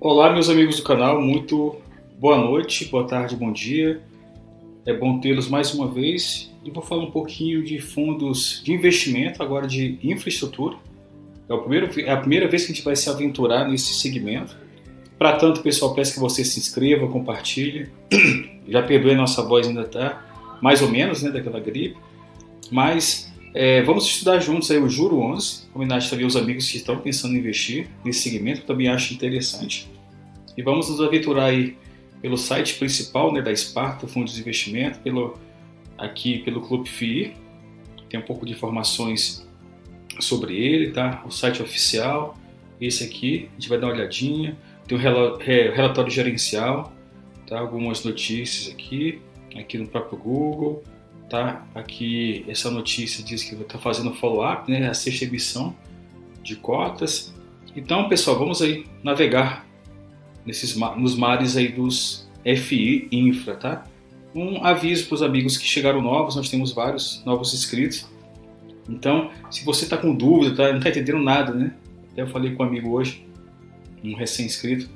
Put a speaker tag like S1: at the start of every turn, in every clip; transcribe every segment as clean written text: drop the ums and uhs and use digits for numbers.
S1: Olá, meus amigos do canal, muito boa noite, boa tarde, bom dia. É bom tê-los mais uma vez e vou falar um pouquinho de fundos de investimento, agora de infraestrutura. É a primeira vez que a gente vai se aventurar nesse segmento. Para tanto, pessoal, peço que você se inscreva, compartilhe. Já perdoe, a nossa voz ainda está mais ou menos, né, daquela gripe. Mas vamos estudar juntos aí o Juro 11, homenagem também aos amigos que estão pensando em investir nesse segmento, que eu também acho interessante. E vamos nos aventurar aí pelo site principal, né, da Esparta, Fundos de Investimento, aqui pelo Clube FII. Tem um pouco de informações sobre ele, tá? O site oficial, esse aqui, a gente vai dar uma olhadinha. Tem o relatório gerencial, tá? Algumas notícias aqui no próprio Google, tá? Aqui essa notícia diz que está fazendo follow-up, né? A sexta emissão de cotas. Então, pessoal, vamos aí navegar nos mares aí dos FI Infra, tá? Um aviso para os amigos que chegaram novos, nós temos vários novos inscritos. Então, se você está com dúvida, tá? Não está entendendo nada, né? Até eu falei com um amigo hoje, um recém-inscrito,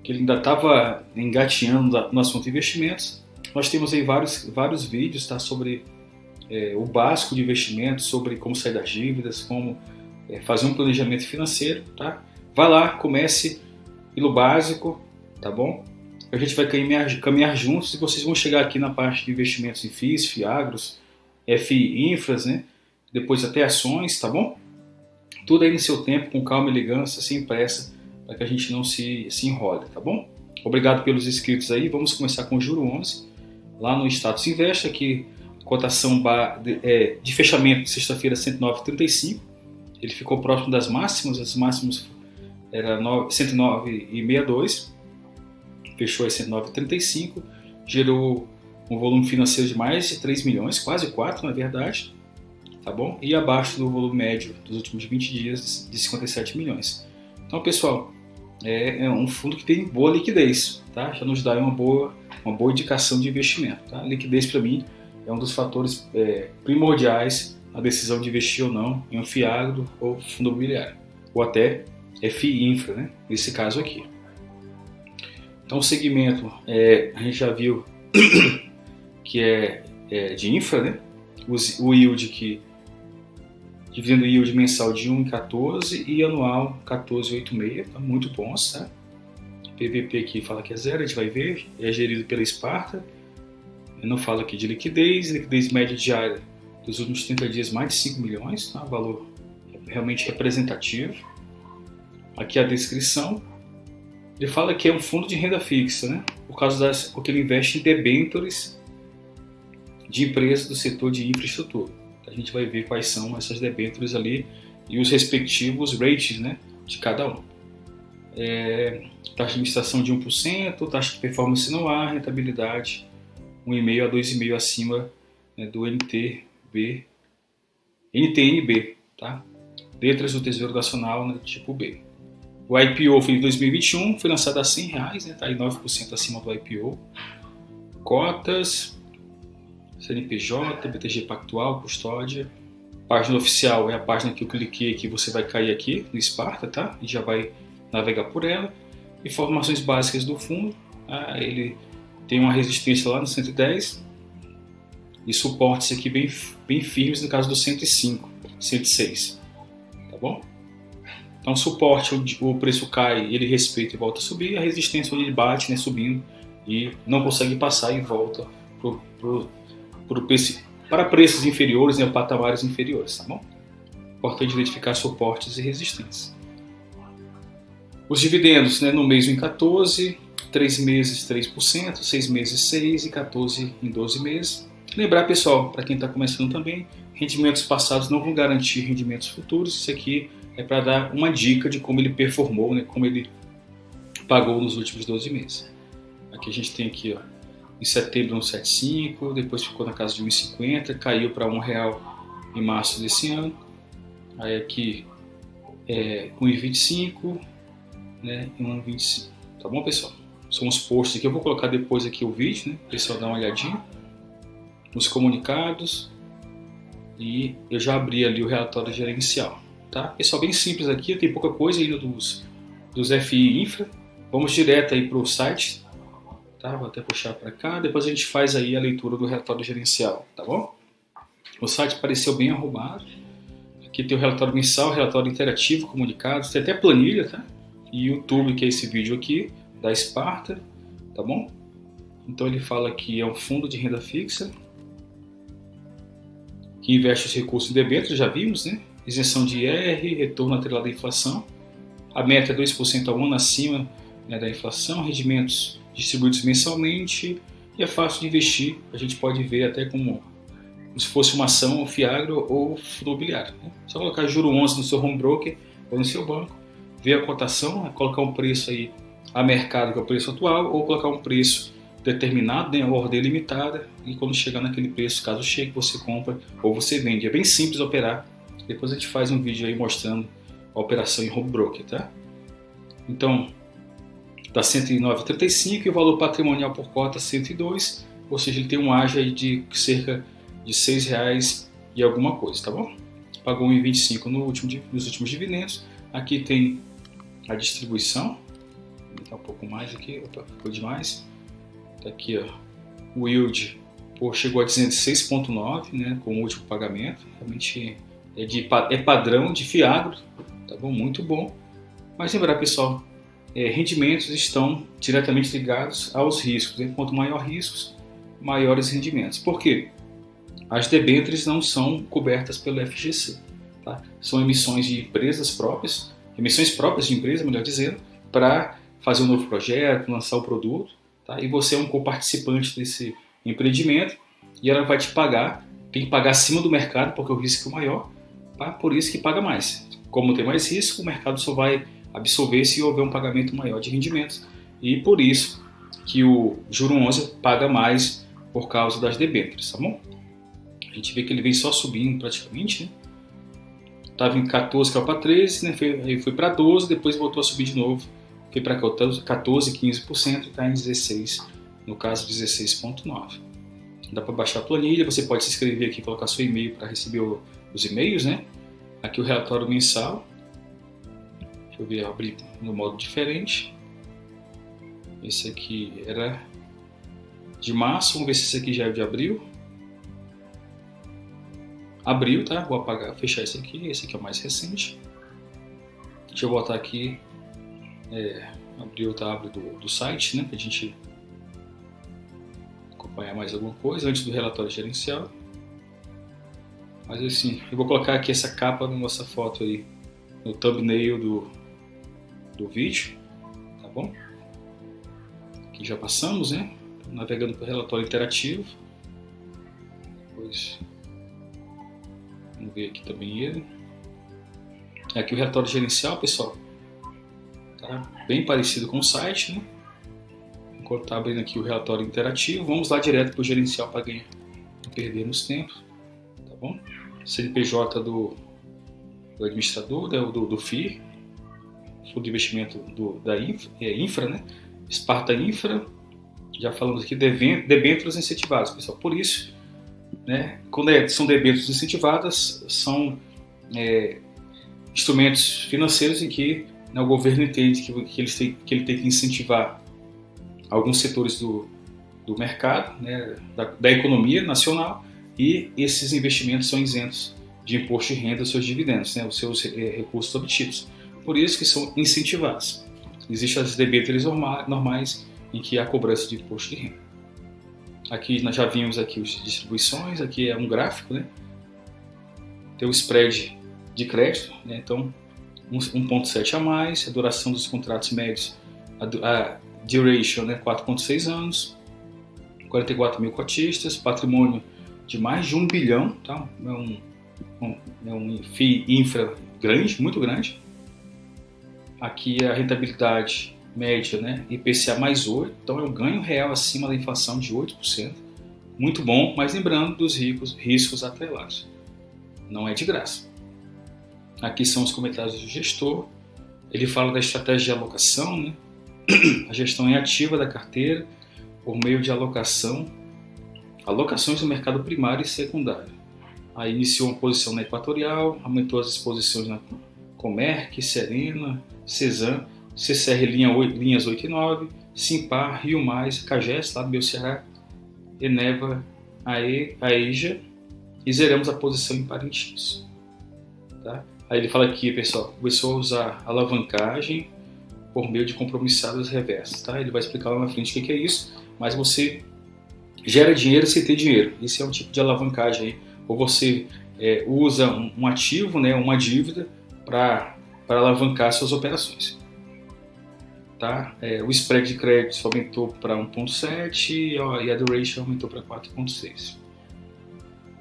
S1: que ele ainda estava engateando no assunto de investimentos. Nós temos aí vários vídeos, tá? Sobre o básico de investimentos, sobre como sair das dívidas, como fazer um planejamento financeiro, tá? Vai lá, comece pelo básico, tá bom? A gente vai caminhar juntos e vocês vão chegar aqui na parte de investimentos em FIIs, FIAGROS, FI Infras, né? Depois até ações, tá bom? Tudo aí no seu tempo, com calma e elegância, sem pressa, para que a gente não se enrole, tá bom? Obrigado pelos inscritos aí, vamos começar com o Juro 11, lá no Status Invest, aqui cotação de fechamento, sexta-feira 109,35, ele ficou próximo das máximas, as máximas era 109,62, fechou em 109,35, gerou um volume financeiro de mais de 3 milhões, quase 4 na verdade, tá bom? E abaixo do volume médio dos últimos 20 dias de 57 milhões. Então, pessoal, é um fundo que tem boa liquidez, tá? Já nos dá uma boa indicação de investimento, tá? A liquidez, para mim, é um dos fatores primordiais na decisão de investir ou não em um FIAGRO ou fundo imobiliário, ou até FI Infra, né? Nesse caso aqui. Então o segmento a gente já viu que é de infra, né? O yield aqui, dividendo o yield mensal de 1,14 e anual 14,86, tá muito bons, tá? PVP aqui fala que é zero, a gente vai ver, é gerido pela Esparta. Eu não falo aqui de liquidez média diária dos últimos 30 dias mais de 5 milhões, tá? Valor realmente representativo. Aqui a descrição, ele fala que é um fundo de renda fixa, né? Porque ele investe em debêntures de empresas do setor de infraestrutura. A gente vai ver quais são essas debêntures ali e os respectivos rates, né, de cada um. Taxa de administração de 1%, taxa de performance no ar, rentabilidade 1,5 a 2,5 acima, né, do NTNB, tá? Letras do Tesouro Nacional, né, tipo B. O IPO foi em 2021, foi lançado a R$100, né? Tá aí 9% acima do IPO. Cotas, CNPJ, BTG Pactual, Custódia. Página oficial é a página que eu cliquei aqui, você vai cair aqui no Esparta, tá? E já vai navegar por ela. Informações básicas do fundo. Ele tem uma resistência lá no 110 e suportes aqui bem firmes no caso do 105, 106, tá bom? Então, suporte, o preço cai, ele respeita e volta a subir. A resistência, onde ele bate, né, subindo e não consegue passar e volta para preços inferiores, né, patamares inferiores, tá bom? Importante identificar suportes e resistências. Os dividendos, né, no mês em 14, 3 meses 3%, 6 meses 6% e 14 em 12 meses. Lembrar, pessoal, para quem está começando também, rendimentos passados não vão garantir rendimentos futuros. Isso aqui é para dar uma dica de como ele performou, né, como ele pagou nos últimos 12 meses. Aqui a gente tem aqui, ó, em setembro 1,75, depois ficou na casa de 1,50, caiu para R$1 em março desse ano. Aí aqui 1,25, né, e 1,25. Tá bom, pessoal? São os posts aqui, eu vou colocar depois aqui o vídeo, né, para o pessoal dar uma olhadinha nos comunicados. E eu já abri ali o relatório gerencial. Tá? Pessoal, bem simples aqui, tem pouca coisa ainda dos FI Infra, Vamos direto aí para o site, tá? Vou até puxar para cá, depois a gente faz aí a leitura do relatório gerencial, tá bom? O site pareceu bem arrumado. Aqui tem o relatório mensal, relatório interativo, comunicados, tem até planilha, tá? E YouTube, que é esse vídeo aqui, da Esparta, tá bom? Então ele fala que é um fundo de renda fixa, que investe os recursos em debêntures, já vimos, né? Isenção de IR, retorno atrelado à inflação. A meta é 2% ao ano acima, né, da inflação, rendimentos distribuídos mensalmente e é fácil de investir. A gente pode ver até como se fosse uma ação Fiagro ou fundo imobiliário. Né? Só colocar juro 11 no seu home broker ou no seu banco, ver a cotação, colocar um preço aí a mercado, que é o preço atual, ou colocar um preço determinado, né, ordem limitada, e quando chegar naquele preço, caso chegue, você compra ou você vende. É bem simples operar. Depois a gente faz um vídeo aí mostrando a operação em home broker, tá? Então, dá 109,35 e o valor patrimonial por cota 102, ou seja, ele tem um ágio aí de cerca de R$6 e alguma coisa, tá bom? Pagou 1,25 nos últimos dividendos. Aqui tem a distribuição, vou botar um pouco mais aqui, opa, ficou demais. Tá aqui, ó, o yield chegou a 16,9, né, com o último pagamento. Realmente é padrão de Fiagro, tá bom? Muito bom. Mas lembrar, pessoal, rendimentos estão diretamente ligados aos riscos. Né? Quanto maior riscos, maiores rendimentos. Por quê? As debêntures não são cobertas pelo FGC. Tá? São emissões de empresas próprias, emissões próprias de empresa, melhor dizendo, para fazer um novo projeto, lançar o produto. Tá? E você é um coparticipante desse empreendimento e ela vai te pagar, tem que pagar acima do mercado porque o risco é maior, tá? Por isso que paga mais. Como tem mais risco, o mercado só vai absorver se houver um pagamento maior de rendimentos e por isso que o juro 11 paga mais por causa das debêntures, tá bom? A gente vê que ele vem só subindo praticamente, né? Estava em 14, caiu para 13, né? Foi para 12, depois voltou a subir de novo, foi para 14, 15% e está em 16, no caso 16,9. Dá para baixar a planilha, você pode se inscrever aqui e colocar seu e-mail para receber os e-mails, né? Aqui o relatório mensal. Deixa eu ver, abrir no modo diferente. Esse aqui era de março, vamos ver se esse aqui já é de abril. Abril, tá? Vou apagar, fechar esse aqui é o mais recente. Deixa eu botar aqui, abril tá, abre do site, né? Pra gente acompanhar mais alguma coisa antes do relatório gerencial. Mas assim, eu vou colocar aqui essa capa na nossa foto aí, no thumbnail do vídeo, tá bom? Aqui já passamos, né? Navegando para o relatório interativo. Depois, vamos ver aqui também ele. Aqui o relatório gerencial, pessoal, tá bem parecido com o site, né? Enquanto tá abrindo aqui o relatório interativo, vamos lá direto para o gerencial para ganhar, não perdermos tempo, tá bom? CNPJ do administrador, do FII, Fundo de Investimento da Infra, né? Esparta Infra, já falamos aqui, debêntures incentivadas, pessoal. Por isso, né, quando são debêntures incentivadas, são instrumentos financeiros em que, né, o governo entende que ele tem que incentivar alguns setores do mercado, né, da economia nacional, e esses investimentos são isentos de imposto de renda dos seus dividendos, né, os seus recursos obtidos. Por isso que são incentivados. Existem as debêntures normais em que há cobrança de imposto de renda. Aqui nós já vimos aqui as distribuições, aqui é um gráfico, né? Tem o spread de crédito, né? Então 1,7 a mais, a duração dos contratos médios, a duration, né? 4,6 anos, 44 mil cotistas, patrimônio de mais de 1 bilhão, tá? É um FII infra grande, muito grande. Aqui a rentabilidade média, né? IPCA mais 8, então é um ganho real acima da inflação de 8%. Muito bom, mas lembrando dos riscos atrelados. Não é de graça. Aqui são os comentários do gestor. Ele fala da estratégia de alocação, né? A gestão é ativa da carteira por meio de alocações no mercado primário e secundário. Aí iniciou uma posição na Equatorial, aumentou as exposições na Comerc, Serena, Cezan, CCR linhas 8 e 9, Simpar, Rio Mais, Cagés, lá do meu Ceará, Eneva, AEJA, e zeramos a posição em Parintins. Tá? Aí ele fala aqui, pessoal, começou a usar alavancagem por meio de compromissadas reversas. Tá? Ele vai explicar lá na frente o que é isso, mas você gera dinheiro sem ter dinheiro. Esse é um tipo de alavancagem aí. Ou você usa um ativo, né, uma dívida, para alavancar suas operações. Tá? O spread de crédito aumentou para 1,7 e a duration aumentou para 4,6.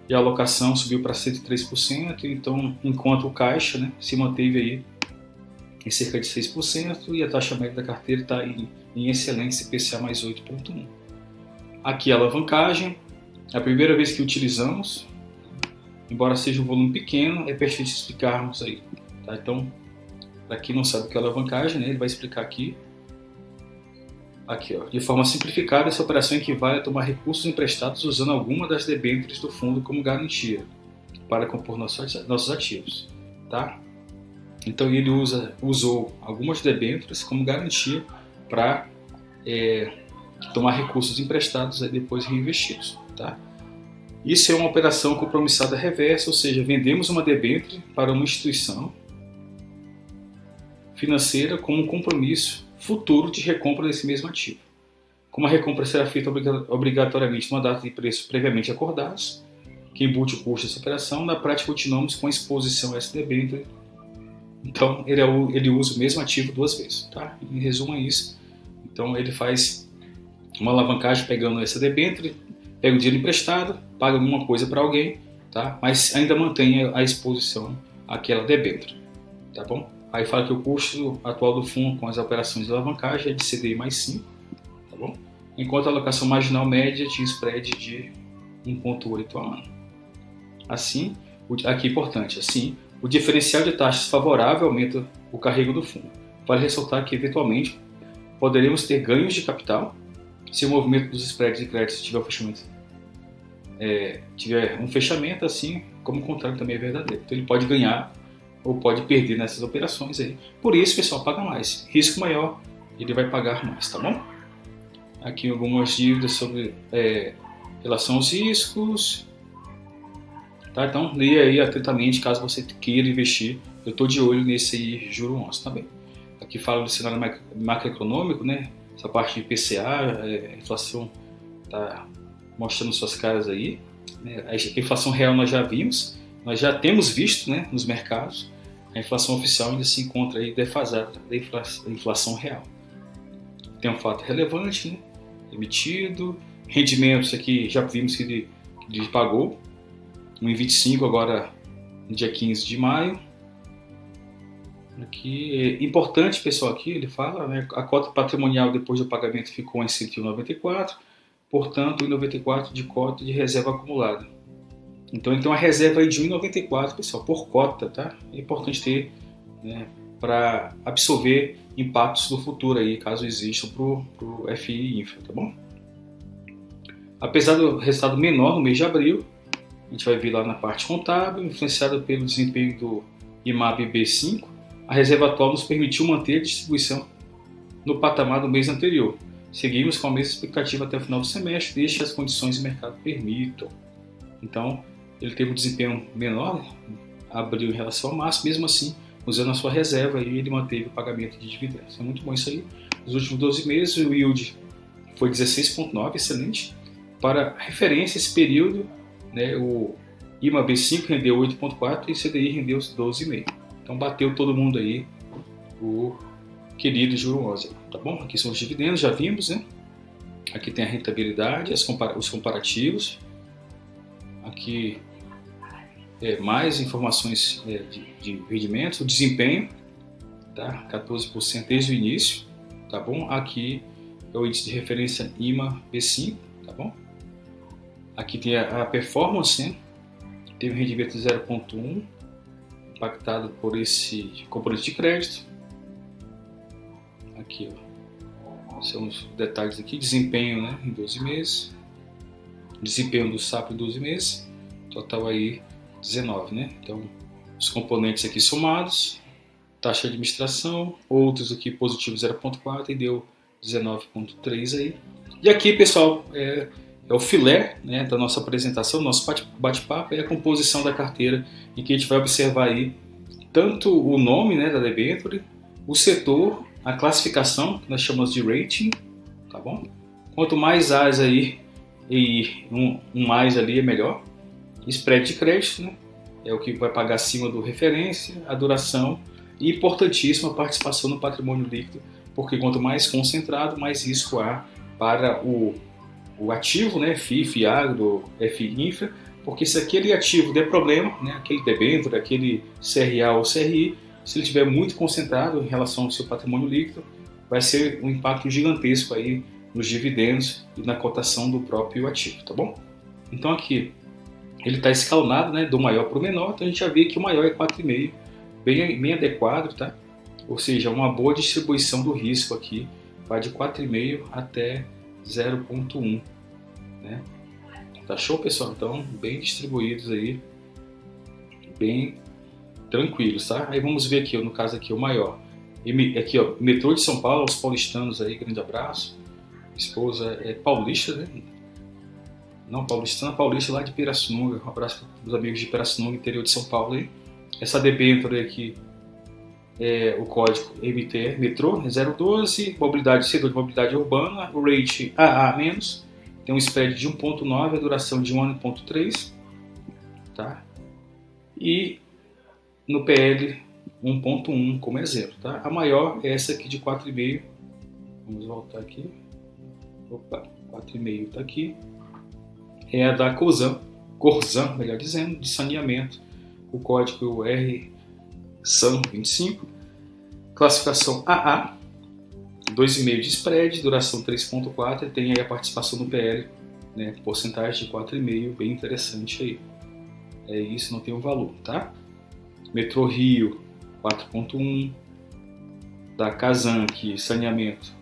S1: E a alocação subiu para 103%, então, enquanto o caixa, né, se manteve aí em cerca de 6%, e a taxa média da carteira está em excelente CPCA mais 8,1. Aqui a alavancagem, é a primeira vez que utilizamos, embora seja um volume pequeno, é perfeito explicarmos aí. Tá? Então, para quem não sabe o que é alavancagem, né, ele vai explicar aqui. Aqui, ó, de forma simplificada, essa operação equivale a tomar recursos emprestados usando alguma das debêntures do fundo como garantia para compor nossos ativos. Tá? Então ele usou algumas debêntures como garantia para tomar recursos emprestados e depois reinvestidos. Tá? Isso é uma operação compromissada reversa, ou seja, vendemos uma debênture para uma instituição financeira como um compromisso futuro de recompra desse mesmo ativo. Como a recompra será feita obrigatoriamente numa data de preço previamente acordados, que embute o custo dessa operação, na prática continuamos com a exposição a essa debênture. Então ele usa o mesmo ativo duas vezes. Tá? Em resumo é isso. Então ele faz uma alavancagem pegando essa debênture, pega o dinheiro emprestado, paga alguma coisa para alguém, tá? Mas ainda mantém a exposição àquela debênture. Tá bom? Aí fala que o custo atual do fundo com as operações de alavancagem é de CDI mais 5, tá bom? Enquanto a alocação marginal média tinha spread de 1,8 ao ano. Assim, aqui é importante, assim, o diferencial de taxas favorável aumenta o carrego do fundo. Vale ressaltar que, eventualmente, poderemos ter ganhos de capital se o movimento dos spreads de crédito tiver um fechamento, assim como o contrário também é verdadeiro. Então ele pode ganhar ou pode perder nessas operações aí. Por isso, pessoal, paga mais. Risco maior, ele vai pagar mais, tá bom? Aqui algumas dívidas sobre relação aos riscos. Tá? Então, leia aí atentamente caso você queira investir. Eu estou de olho nesse aí, juro 11 também. Aqui fala do cenário macroeconômico, né? Essa parte de IPCA, a inflação está mostrando suas caras aí. Né? A inflação real nós já vimos, nós já temos visto, né, nos mercados. A inflação oficial ainda se encontra aí defasada da inflação real. Tem um fato relevante, né? Emitido, rendimentos aqui já vimos que ele pagou, 1,25 agora no dia 15 de maio. Aqui é importante, pessoal, aqui ele fala, né, a cota patrimonial depois do pagamento ficou em 101,94, portanto 1,94 de cota de reserva acumulada. Então ele tem uma reserva aí de 1,94, pessoal, por cota, tá? É importante ter, né, para absorver impactos no futuro aí, caso existam para o FI Infra, tá bom? Apesar do resultado menor no mês de abril, a gente vai ver lá na parte contábil, influenciado pelo desempenho do IMAB B5, a reserva atual nos permitiu manter a distribuição no patamar do mês anterior. Seguimos com a mesma expectativa até o final do semestre, desde que as condições do mercado permitam. Então, ele teve um desempenho menor, abril em relação ao março, mesmo assim, usando a sua reserva, e ele manteve o pagamento de dividendos. É muito bom isso aí. Nos últimos 12 meses, o yield foi 16,9, excelente. Para referência, esse período, né, o IMA B5 rendeu 8,4 e o CDI rendeu 12,5. Então bateu todo mundo aí, o querido juro 11, tá bom? Aqui são os dividendos, já vimos, né? Aqui tem a rentabilidade, os comparativos. Aqui mais informações de rendimentos, o desempenho, tá? 14% desde o início, tá bom? Aqui é o índice de referência IMA B5, tá bom? Aqui tem a performance, né? Teve um rendimento de 0,1, impactado por esse componente de crédito. Aqui, ó, são os detalhes aqui, desempenho, né, em 12 meses, desempenho do SAP em 12 meses, total aí 19, né? Então, os componentes aqui somados, taxa de administração, outros aqui positivo 0,4 e deu 19,3 aí. E aqui, pessoal, é o filé, né, da nossa apresentação, nosso bate-papo, é a composição da carteira, em que a gente vai observar aí tanto o nome, né, da debênture, o setor, a classificação, que nós chamamos de rating, tá bom? Quanto mais A's aí e um mais ali é melhor. Spread de crédito, né, é o que vai pagar acima do referência, a duração e, importantíssima, a participação no patrimônio líquido, porque quanto mais concentrado, mais risco há para o ativo, né, FI, FIAGRO, FI Infra, porque se aquele ativo der problema, né, aquele debênture, aquele CRA ou CRI, se ele estiver muito concentrado em relação ao seu patrimônio líquido, vai ser um impacto gigantesco aí nos dividendos e na cotação do próprio ativo, tá bom? Então aqui ele está escalonado, né, do maior para o menor, então a gente já vê que o maior é 4,5, bem adequado, tá? Ou seja, uma boa distribuição do risco aqui, vai de 4,5 até 0,1, né? Tá show, pessoal? Então, bem distribuídos aí, bem tranquilos, tá? Aí vamos ver aqui, no caso aqui, o maior. Aqui, ó, metrô de São Paulo, os paulistanos aí, grande abraço. Esposa é paulista, né? Não paulistana, paulista lá de Pirassununga. Um abraço para os amigos de Pirassununga, interior de São Paulo aí. Essa debênture aqui, o código MTR, metrô, 012, mobilidade, setor de mobilidade urbana, o rate AA-, tem um spread de 1,9, a duração de 1,3, tá? E no PL 1,1 como exemplo, tá? A maior é essa aqui de 4,5, vamos voltar aqui, opa, 4,5 tá aqui, é a da Cosan, melhor dizendo, de saneamento, o código RSAN25, classificação AA, 2,5 de spread, duração 3,4, e tem aí a participação no PL, né, porcentagem de 4,5, bem interessante aí. É isso, não tem um valor, tá? Metrô Rio, 4,1, da Casan aqui, saneamento,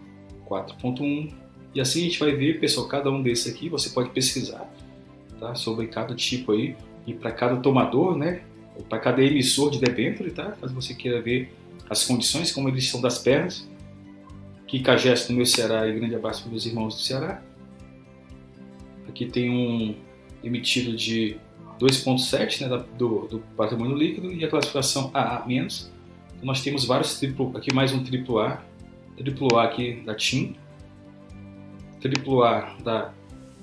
S1: 4,1, e assim a gente vai ver, pessoal, cada um desses aqui, você pode pesquisar, tá, sobre cada tipo aí, e para cada tomador, né, para cada emissor de debênture, tá, caso você queira ver as condições, como eles são das pernas. Aqui Cagesto no meu Ceará, e grande abraço para meus irmãos do Ceará. Aqui tem um emitido de 2,7, né, do patrimônio líquido, e a classificação AA-. Então nós temos vários aqui mais um AAA aqui da TIM, AAA da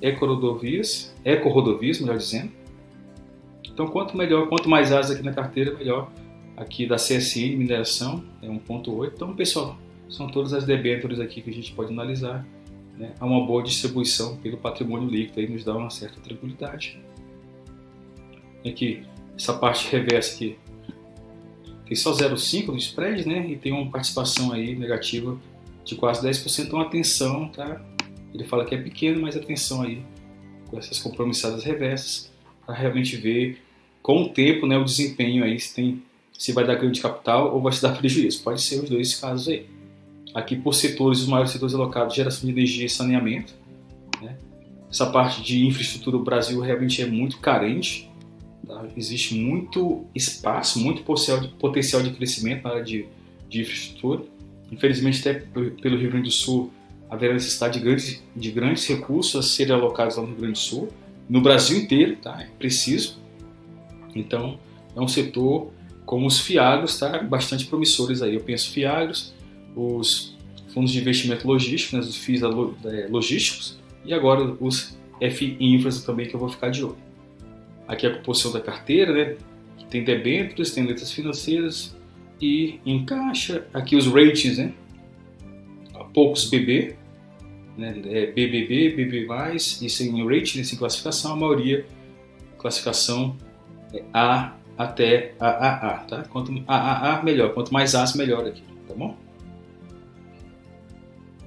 S1: Eco-Rodovias, melhor dizendo. Então quanto mais asas aqui na carteira, melhor. Aqui da CSN Mineração, é 1,8. Então, pessoal, são todas as debêntures aqui que a gente pode analisar, né? Há uma boa distribuição pelo patrimônio líquido, aí nos dá uma certa tranquilidade. Aqui, essa parte reversa aqui, tem só 0,5 no spread, né? E tem uma participação aí negativa de quase 10%, então atenção, tá? Ele fala que é pequeno, mas atenção aí com essas compromissadas reversas, para realmente ver com o tempo, né, o desempenho aí, se vai dar ganho de capital ou vai se dar prejuízo. Pode ser os dois casos aí. Aqui por setores, os maiores setores alocados, geração de energia e saneamento, né? Essa parte de infraestrutura do Brasil realmente é muito carente, tá? Existe muito espaço, muito potencial de crescimento na área de infraestrutura. Infelizmente, até pelo Rio Grande do Sul, haverá necessidade de grandes recursos a serem alocados lá no Rio Grande do Sul, no Brasil inteiro, tá? É preciso. Então, é um setor como os FIAGROS, tá? Bastante promissores aí. Eu penso FIAGROS, os fundos de investimento logístico, né? Os FIIs logísticos, e agora os FI Infras também, que eu vou ficar de olho. Aqui é a composição da carteira, né? Tem debêntures, tem letras financeiras e em caixa. Aqui os ratings, né? Poucos BB, né? BBB, BB+, isso em rating, isso em classificação. A maioria classificação A até AAA, tá? Quanto AAA, melhor. Quanto mais As, melhor aqui, tá bom?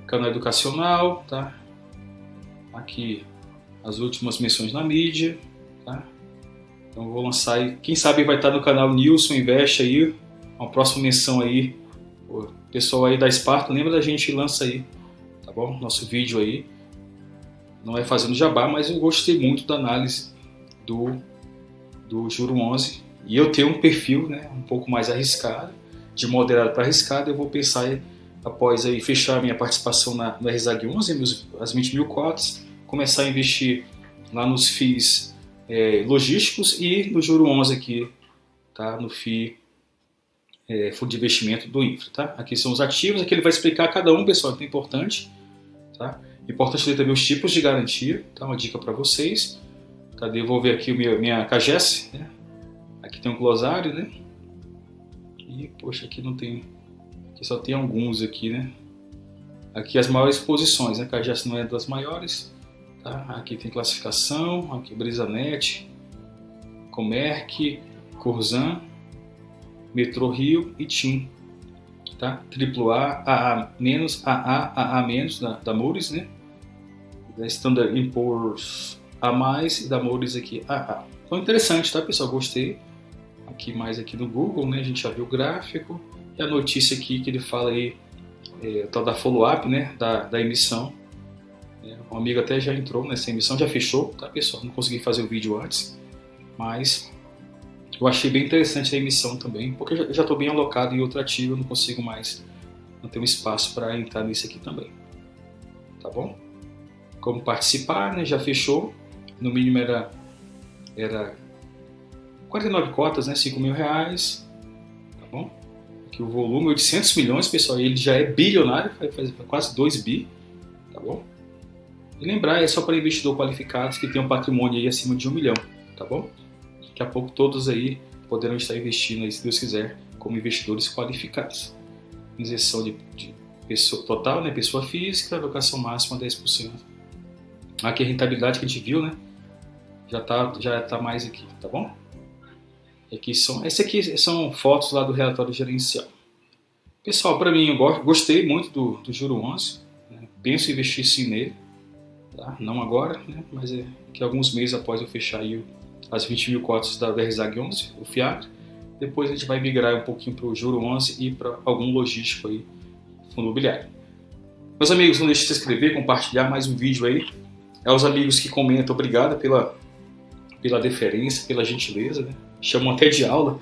S1: Canal educacional, tá? Aqui as últimas menções na mídia, tá? Então vou lançar aí, quem sabe vai estar no canal Nilson Investe aí, uma próxima menção aí. O pessoal aí da Esparta, lembra da gente, lança aí, tá bom? Nosso vídeo aí. Não é fazendo jabá, mas eu gostei muito da análise do Juro 11. E eu tenho um perfil, né, um pouco mais arriscado, de moderado para arriscado, eu vou pensar aí, após aí fechar a minha participação no RZAG 11, as 20 mil cotas, começar a investir lá nos FIIs logísticos e no juro 11 aqui, tá? No FII, fundo de investimento do Infra, tá? Aqui são os ativos, aqui ele vai explicar cada um, pessoal, que é importante, tá? Importante ter também os tipos de garantia, tá? Uma dica para vocês. Cadê? Eu vou ver aqui minha CAGES, né? Aqui tem um glossário, né? E, poxa, aqui não tem... Aqui só tem alguns aqui, né? Aqui as maiores posições, né? CAGES não é das maiores, tá? Aqui tem classificação, aqui Brisanet, Comerc, Corzan, Metrô Rio e TIM, tá? AAA, AA-, AA-, da Moody's, né? Da Standard & Poor's A+, e da Moody's aqui AA. Então interessante, tá, pessoal? Gostei. Aqui mais aqui no Google, né? A gente já viu o gráfico. E a notícia aqui que ele fala aí, tal da follow-up, né? Da emissão. Um amigo até já entrou nessa emissão, já fechou, tá, pessoal? Não consegui fazer o vídeo antes, mas eu achei bem interessante a emissão também, porque eu já estou bem alocado em outro ativo, eu não consigo mais, não tenho espaço para entrar nisso aqui também, tá bom? Como participar, né? Já fechou, no mínimo era 49 cotas, né? 5 mil reais, tá bom? Aqui o volume, 800 milhões, pessoal, ele já é bilionário, faz quase 2 bi, tá bom? E lembrar, é só para investidores qualificados que tem um patrimônio aí acima de 1 milhão, tá bom? Daqui a pouco todos aí poderão estar investindo aí, se Deus quiser, como investidores qualificados. Isenção de pessoa total, né? Pessoa física, alocação máxima 10%. Aqui a rentabilidade que a gente viu, né? Já tá mais aqui, tá bom? Esse aqui são fotos lá do relatório gerencial. Pessoal, para mim, eu gostei muito do juro 11, né? Penso em investir sim nele, tá? Não agora, né? Mas que alguns meses após eu fechar aí as 20 mil cotas da RZAG 11, o FIAC, depois a gente vai migrar um pouquinho para o juro 11 e para algum logístico aí, fundo imobiliário. Meus amigos, não deixe de se inscrever, compartilhar mais um vídeo aí. Aos amigos que comentam, obrigado pela deferência, pela gentileza, né? Chamam até de aula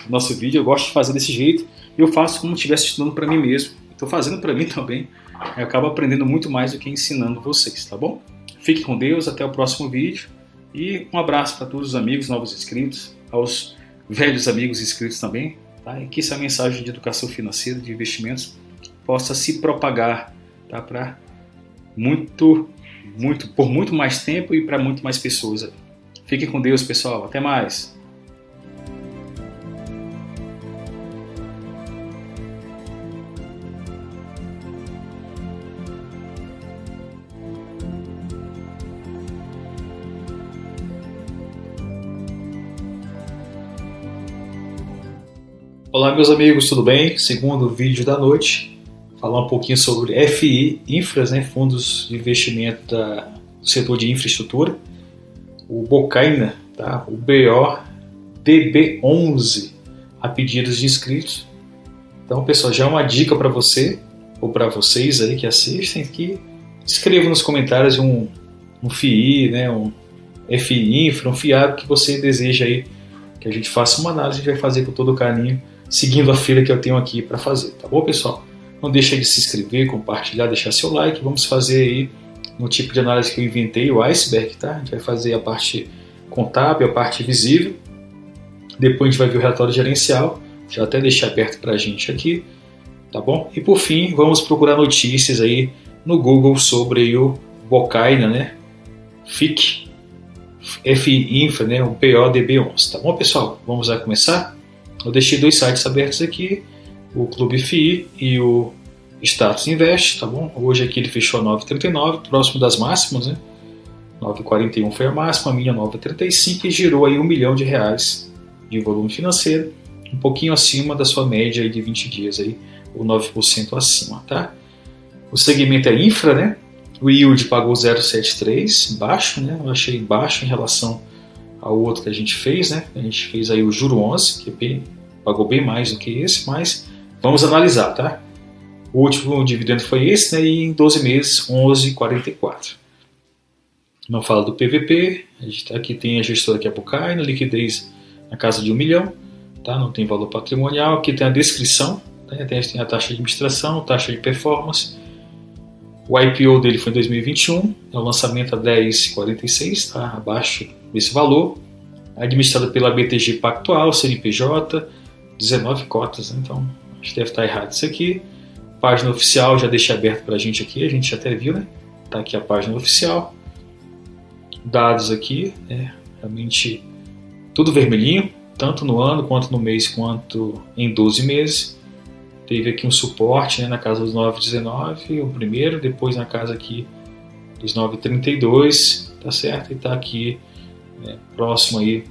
S1: o nosso vídeo, eu gosto de fazer desse jeito. Eu faço como se estivesse estudando para mim mesmo. Estou fazendo para mim também. Eu acabo aprendendo muito mais do que ensinando vocês, tá bom? Fique com Deus, até o próximo vídeo. E um abraço para todos os amigos novos inscritos, aos velhos amigos inscritos também, tá? E que essa mensagem de educação financeira, de investimentos, possa se propagar, tá? Para por muito mais tempo e para muito mais pessoas. Fiquem com Deus, pessoal. Até mais. Olá, meus amigos, tudo bem? Segundo vídeo da noite, falar um pouquinho sobre FI, Infras, né? Fundos de investimento do setor de infraestrutura. O Bocaina, tá? O BODB11, a pedidos de inscritos. Então, pessoal, já é uma dica para você, ou para vocês aí que assistem, que escrevam nos comentários um FII, né? Um FI Infra, um FIAB que você deseja aí que a gente faça uma análise, a gente vai fazer com todo carinho, seguindo a fila que eu tenho aqui para fazer, tá bom, pessoal? Não deixe de se inscrever, compartilhar, deixar seu like. Vamos fazer aí no tipo de análise que eu inventei, o iceberg, tá? A gente vai fazer a parte contábil, a parte visível. Depois a gente vai ver o relatório gerencial, já até deixei aberto para a gente aqui, tá bom? E por fim, vamos procurar notícias aí no Google sobre o Bocaina, né? FIC, FI-Infra, né? O BODB11, tá bom, pessoal? Vamos lá começar? Eu deixei 2 sites abertos aqui, o Clube FI e o Status Invest, tá bom? Hoje aqui ele fechou a 9,39, próximo das máximas, né? 9,41 foi a máxima, a minha 9,35 e girou aí R$1 milhão de volume financeiro, um pouquinho acima da sua média aí de 20 dias, aí, ou 9% acima, tá? O segmento é infra, né? O yield pagou 0,73, baixo, né? Eu achei baixo em relação ao outro que a gente fez, né? A gente fez aí o juro 11, que pagou bem mais do que esse, mas vamos analisar, tá? O último dividendo foi esse, né? E em 12 meses, 11,44. Não fala do PVP, aqui tem a gestora que é a Bocaina, liquidez na casa de R$1 milhão, tá? Não tem valor patrimonial. Aqui tem a descrição, né? Tem a taxa de administração, taxa de performance. O IPO dele foi em 2021, o lançamento a 10,46, tá? Abaixo desse valor. Administrada pela BTG Pactual, CNPJ, 19 cotas, né? Então acho que deve estar errado isso aqui. Página oficial já deixei aberto para a gente aqui, a gente já até viu, né? Tá aqui a página oficial. Dados aqui, né? Realmente tudo vermelhinho, tanto no ano, quanto no mês, quanto em 12 meses. Teve aqui um suporte, né, na casa dos 9,19, o primeiro, depois na casa aqui dos 9,32, tá certo? E tá aqui, né, próximo aí,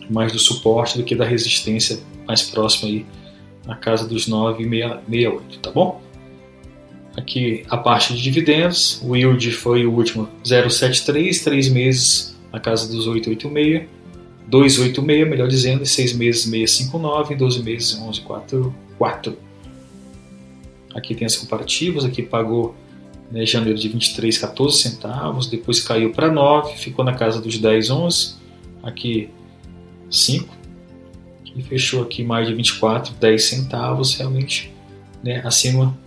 S1: mais do suporte do que da resistência, mais próximo aí, na casa dos 9,68, tá bom? Aqui a parte de dividendos, o yield foi o último 0,73, 3 meses na casa dos 8,86, 2,86, melhor dizendo, e 6 meses 6,59, e 12 meses 11,44. Aqui tem as comparativos, aqui pagou, né, janeiro de 23, 14 centavos, depois caiu para 9, ficou na casa dos 10, 11, aqui 5, e fechou aqui mais de 24, 10 centavos, realmente, né, acima,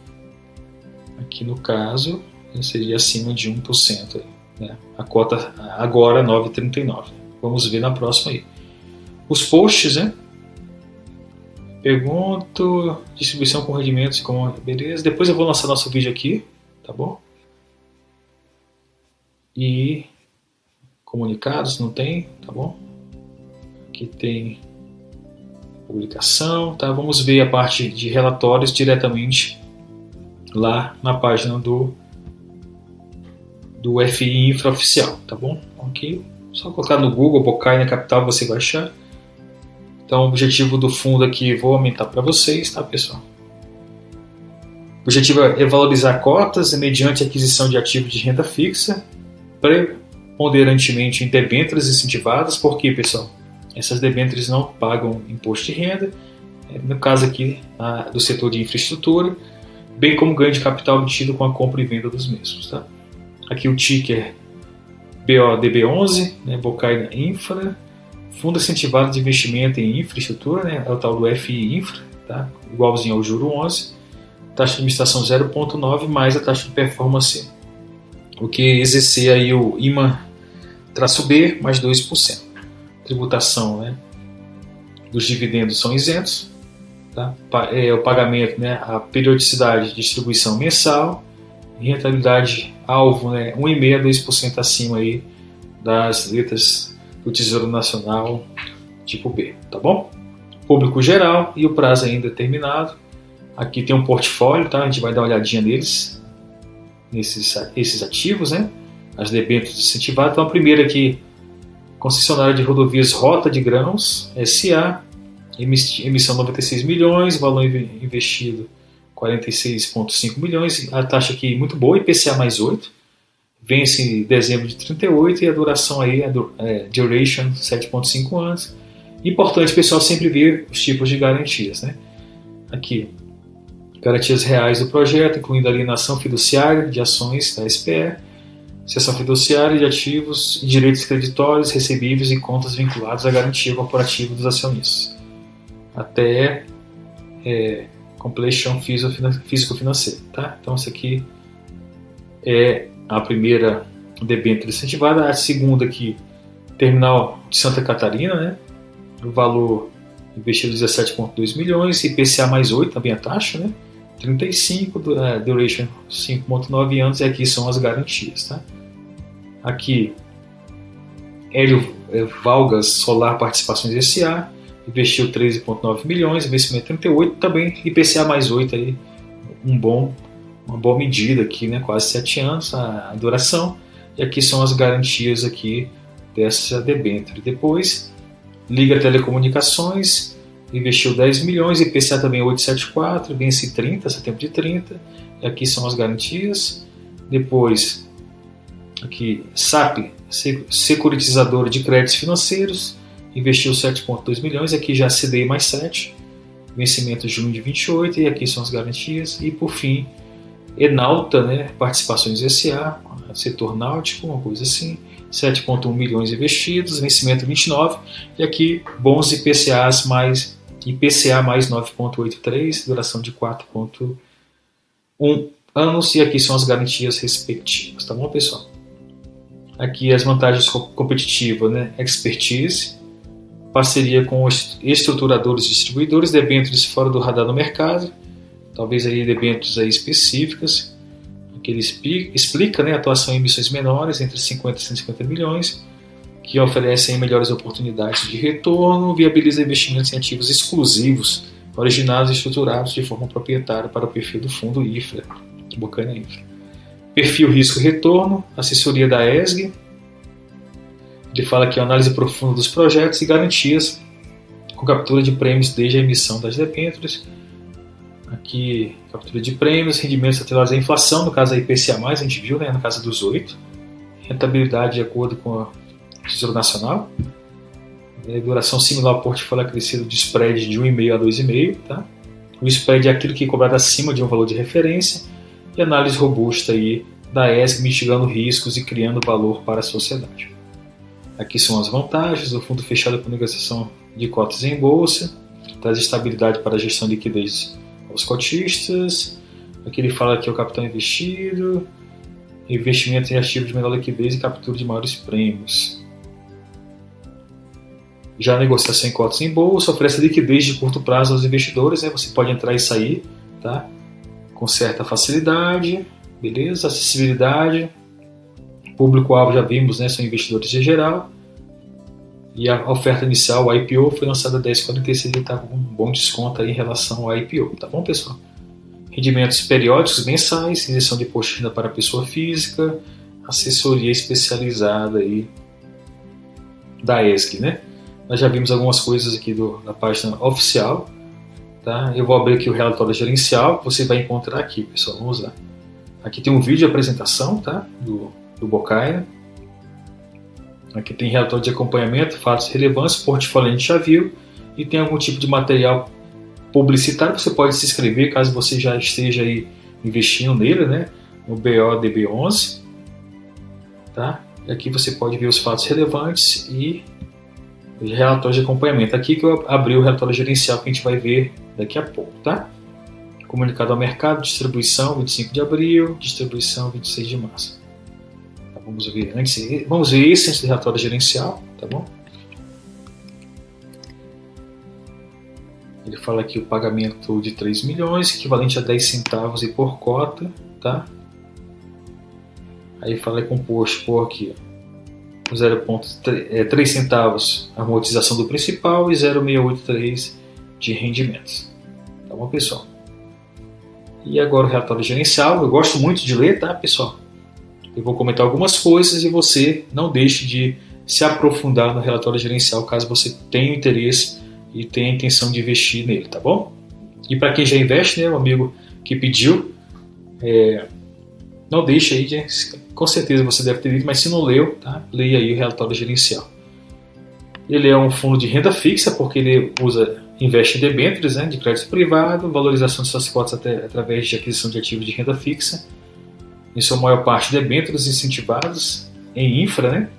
S1: aqui no caso, seria acima de 1%, né, a cota agora 9,39. Vamos ver na próxima aí. Os posts, né? Pergunto, distribuição com rendimentos, como beleza. Depois eu vou lançar nosso vídeo aqui, tá bom? E comunicados não tem, tá bom? Aqui tem publicação, tá? Vamos ver a parte de relatórios diretamente lá na página do FI Infra Oficial, tá bom? Aqui, só colocar no Google Bocaina Capital você vai achar. Então, o objetivo do fundo aqui, vou aumentar para vocês, tá, pessoal? O objetivo é valorizar cotas mediante aquisição de ativos de renda fixa, preponderantemente em debêntures incentivadas. Por quê, pessoal? Essas debêntures não pagam imposto de renda, no caso aqui do setor de infraestrutura, bem como ganho de capital obtido com a compra e venda dos mesmos, tá? Aqui o ticker BODB11, né, Bocaina Infra, fundo incentivado de investimento em infraestrutura, né, é o tal do FI Infra, tá? Igualzinho ao juro 11, taxa de administração 0,9 mais a taxa de performance, o que exercer aí o IMA-B mais 2%. Tributação, né, dos dividendos são isentos, tá? O pagamento, né, a periodicidade de distribuição mensal, rentabilidade alvo, né, 1,5% a 2% acima aí das letras do Tesouro Nacional tipo B, tá bom? Público geral e o prazo ainda determinado. Aqui tem um portfólio, tá? A gente vai dar uma olhadinha neles, esses ativos, né? As debêntures incentivadas. Então a primeira aqui, concessionária de rodovias Rota de Grãos, SA, emissão 96 milhões, valor investido 46,5 milhões, a taxa aqui muito boa, IPCA mais 8, vence em dezembro de 38 e a duração aí duration 7,5 anos. Importante, pessoal, sempre ver os tipos de garantias, né? Aqui, garantias reais do projeto, incluindo alienação fiduciária de ações da SPE, cessão fiduciária de ativos e direitos creditórios, recebíveis e contas vinculadas à garantia corporativa dos acionistas. Até completion físico-financeiro, tá? Então, isso aqui é a primeira debênture incentivada. A segunda aqui, terminal de Santa Catarina, né? O valor investido 17,2 milhões, IPCA mais 8, também a taxa, né? 35, duration 5,9 anos, e aqui são as garantias, tá? Aqui, Hélio Valgas Solar Participações S.A., investiu 13,9 milhões, investimento 38, também IPCA mais 8, aí, uma boa medida aqui, né? Quase 7 anos a duração, e aqui são as garantias aqui dessa debênture. Depois, Liga Telecomunicações, investiu 10 milhões, IPCA também 8,74, vence 30, setembro de 30, e aqui são as garantias. Depois, aqui, SAP, securitizadora de créditos financeiros, investiu 7,2 milhões, aqui já CDI mais 7, vencimento de junho de 28, e aqui são as garantias. E por fim, Enalta, né, Participações S.A., setor náutico, uma coisa assim, 7,1 milhões investidos, vencimento 29, e aqui bons IPCAs mais IPCA mais 9,83, duração de 4,1 anos, e aqui são as garantias respectivas, tá bom, pessoal? Aqui as vantagens competitivas, né? Expertise, parceria com os estruturadores e distribuidores, debêntures fora do radar do mercado, talvez aí debêntures aí específicas. Aqui ele explica, né, atuação em emissões menores, entre 50 e 150 milhões, que oferecem melhores oportunidades de retorno, viabiliza investimentos em ativos exclusivos, originados e estruturados de forma proprietária para o perfil do fundo IFRA, Bocana IFRA. Perfil risco-retorno, assessoria da ESG. Ele fala aqui a análise profunda dos projetos e garantias com captura de prêmios desde a emissão das debêntures. Aqui, captura de prêmios, rendimentos atrelados à inflação, no caso da IPCA+, a gente viu, né, no caso dos 8. Rentabilidade de acordo com o Tesouro Nacional. Duração similar ao portfólio acrescido de spread de 1,5 a 2,5. Tá? O spread é aquilo que é cobrado acima de um valor de referência. E análise robusta aí da ESG, mitigando riscos e criando valor para a sociedade. Aqui são as vantagens do fundo fechado com negociação de cotas em bolsa, traz estabilidade para a gestão de liquidez aos cotistas. Aqui ele fala que é o capital investido, investimento em ativos de menor liquidez e captura de maiores prêmios. Já a negociação em cotas em bolsa oferece liquidez de curto prazo aos investidores, né? Você pode entrar e sair, tá? Com certa facilidade, beleza? Acessibilidade. Público-alvo já vimos, né? São investidores em geral. E a oferta inicial, o IPO, foi lançada a 10,46 e está com um bom desconto aí em relação ao IPO, tá bom, pessoal? Rendimentos periódicos mensais, isenção de imposto de renda para a pessoa física, assessoria especializada aí da ESG, né? Nós já vimos algumas coisas aqui da página oficial, tá? Eu vou abrir aqui o relatório gerencial, que você vai encontrar aqui, pessoal, vamos lá. Aqui tem um vídeo de apresentação, tá? Do Bocaina. Aqui tem relatório de acompanhamento, fatos relevantes, portfólio a gente já viu, e tem algum tipo de material publicitário, você pode se inscrever caso você já esteja aí investindo nele, né? No BODB11, tá? E aqui você pode ver os fatos relevantes e os relatórios de acompanhamento. Aqui que eu abri o relatório gerencial que a gente vai ver daqui a pouco, tá? Comunicado ao mercado, distribuição 25 de abril, distribuição 26 de março. Tá, vamos ver esse antes do relatório gerencial, tá bom? Ele fala aqui o pagamento de 3 milhões, equivalente a 10 centavos e por cota, tá? Aí fala composto por aqui, 0,3 centavos a amortização do principal e 0,683 de rendimentos. Tá bom, pessoal? E agora o relatório gerencial. Eu gosto muito de ler, tá, pessoal? Eu vou comentar algumas coisas e você não deixe de se aprofundar no relatório gerencial caso você tenha interesse e tenha a intenção de investir nele, tá bom? E para quem já investe, né, o amigo que pediu, não deixe aí, com certeza você deve ter lido, mas se não leu, tá? Leia aí o relatório gerencial. Ele é um fundo de renda fixa, porque ele investe em debêntures, né, de crédito privado, valorização de suas cotas através de aquisição de ativos de renda fixa, em sua maior parte debêntures incentivados em infra, né,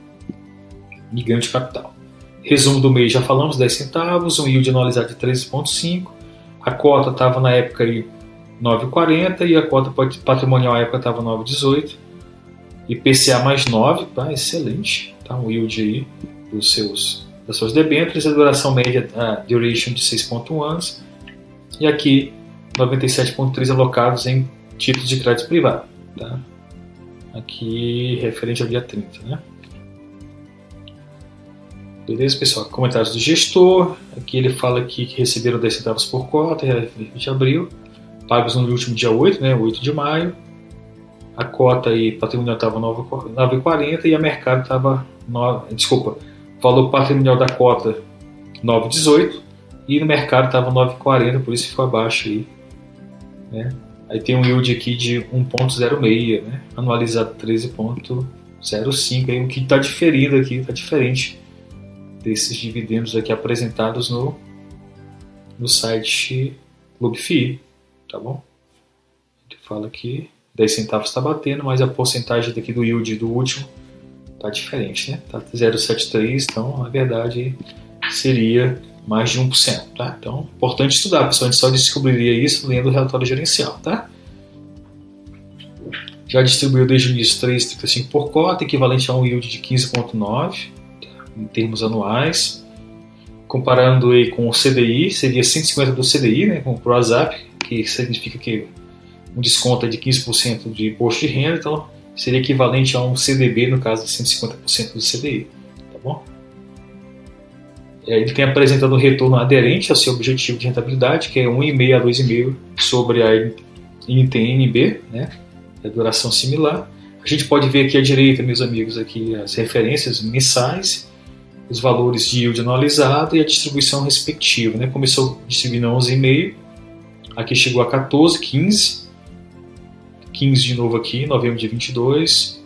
S1: e ganho de capital. Resumo do mês, já falamos, 10 centavos, um yield anualizado de 13,5, a cota estava na época aí 9,40 e a cota patrimonial na época estava 9,18, IPCA mais 9, tá? Excelente, tá? Um yield aí das suas debêntures, a duração média, a duration de 6,1 anos, e aqui 97,3 alocados em títulos de crédito privado, tá? Aqui referente ao dia 30, né? Beleza, pessoal? Comentários do gestor. Aqui ele fala aqui que receberam 10 centavos por cota, de abril, pagos no último dia 8, né? 8 de maio. A cota aí, patrimonial estava 9,40 e a mercado estava, o valor patrimonial da cota 9,18 e no mercado estava 9,40, por isso ficou abaixo aí, né? Aí tem um yield aqui de 1,06, né? Anualizado 13,05, aí o que está diferindo aqui, está diferente desses dividendos aqui apresentados no site Clube FI, tá bom? Ele fala aqui 10 centavos está batendo, mas a porcentagem daqui do yield do último está diferente, né? Está 0,73, então na verdade seria mais de 1%, tá? Então, importante estudar, pessoal. A gente só descobriria isso lendo o relatório gerencial, tá? Já distribuiu desde o início 3,35 por cota, equivalente a um yield de 15,9 em termos anuais. Comparando aí com o CDI, seria 150 do CDI, né, com o ProAsap, que significa que um desconto é de 15% de imposto de renda, então seria equivalente a um CDB, no caso de 150% do CDI, tá bom? Ele tem apresentado um retorno aderente ao seu objetivo de rentabilidade, que é 1,5 a 2,5 sobre a NTNB, né? A duração similar. A gente pode ver aqui à direita, meus amigos, aqui as referências mensais, os valores de yield anualizado e a distribuição respectiva, né? Começou distribuindo 11,5, aqui chegou a 14, 15 de novo aqui, em novembro de 22,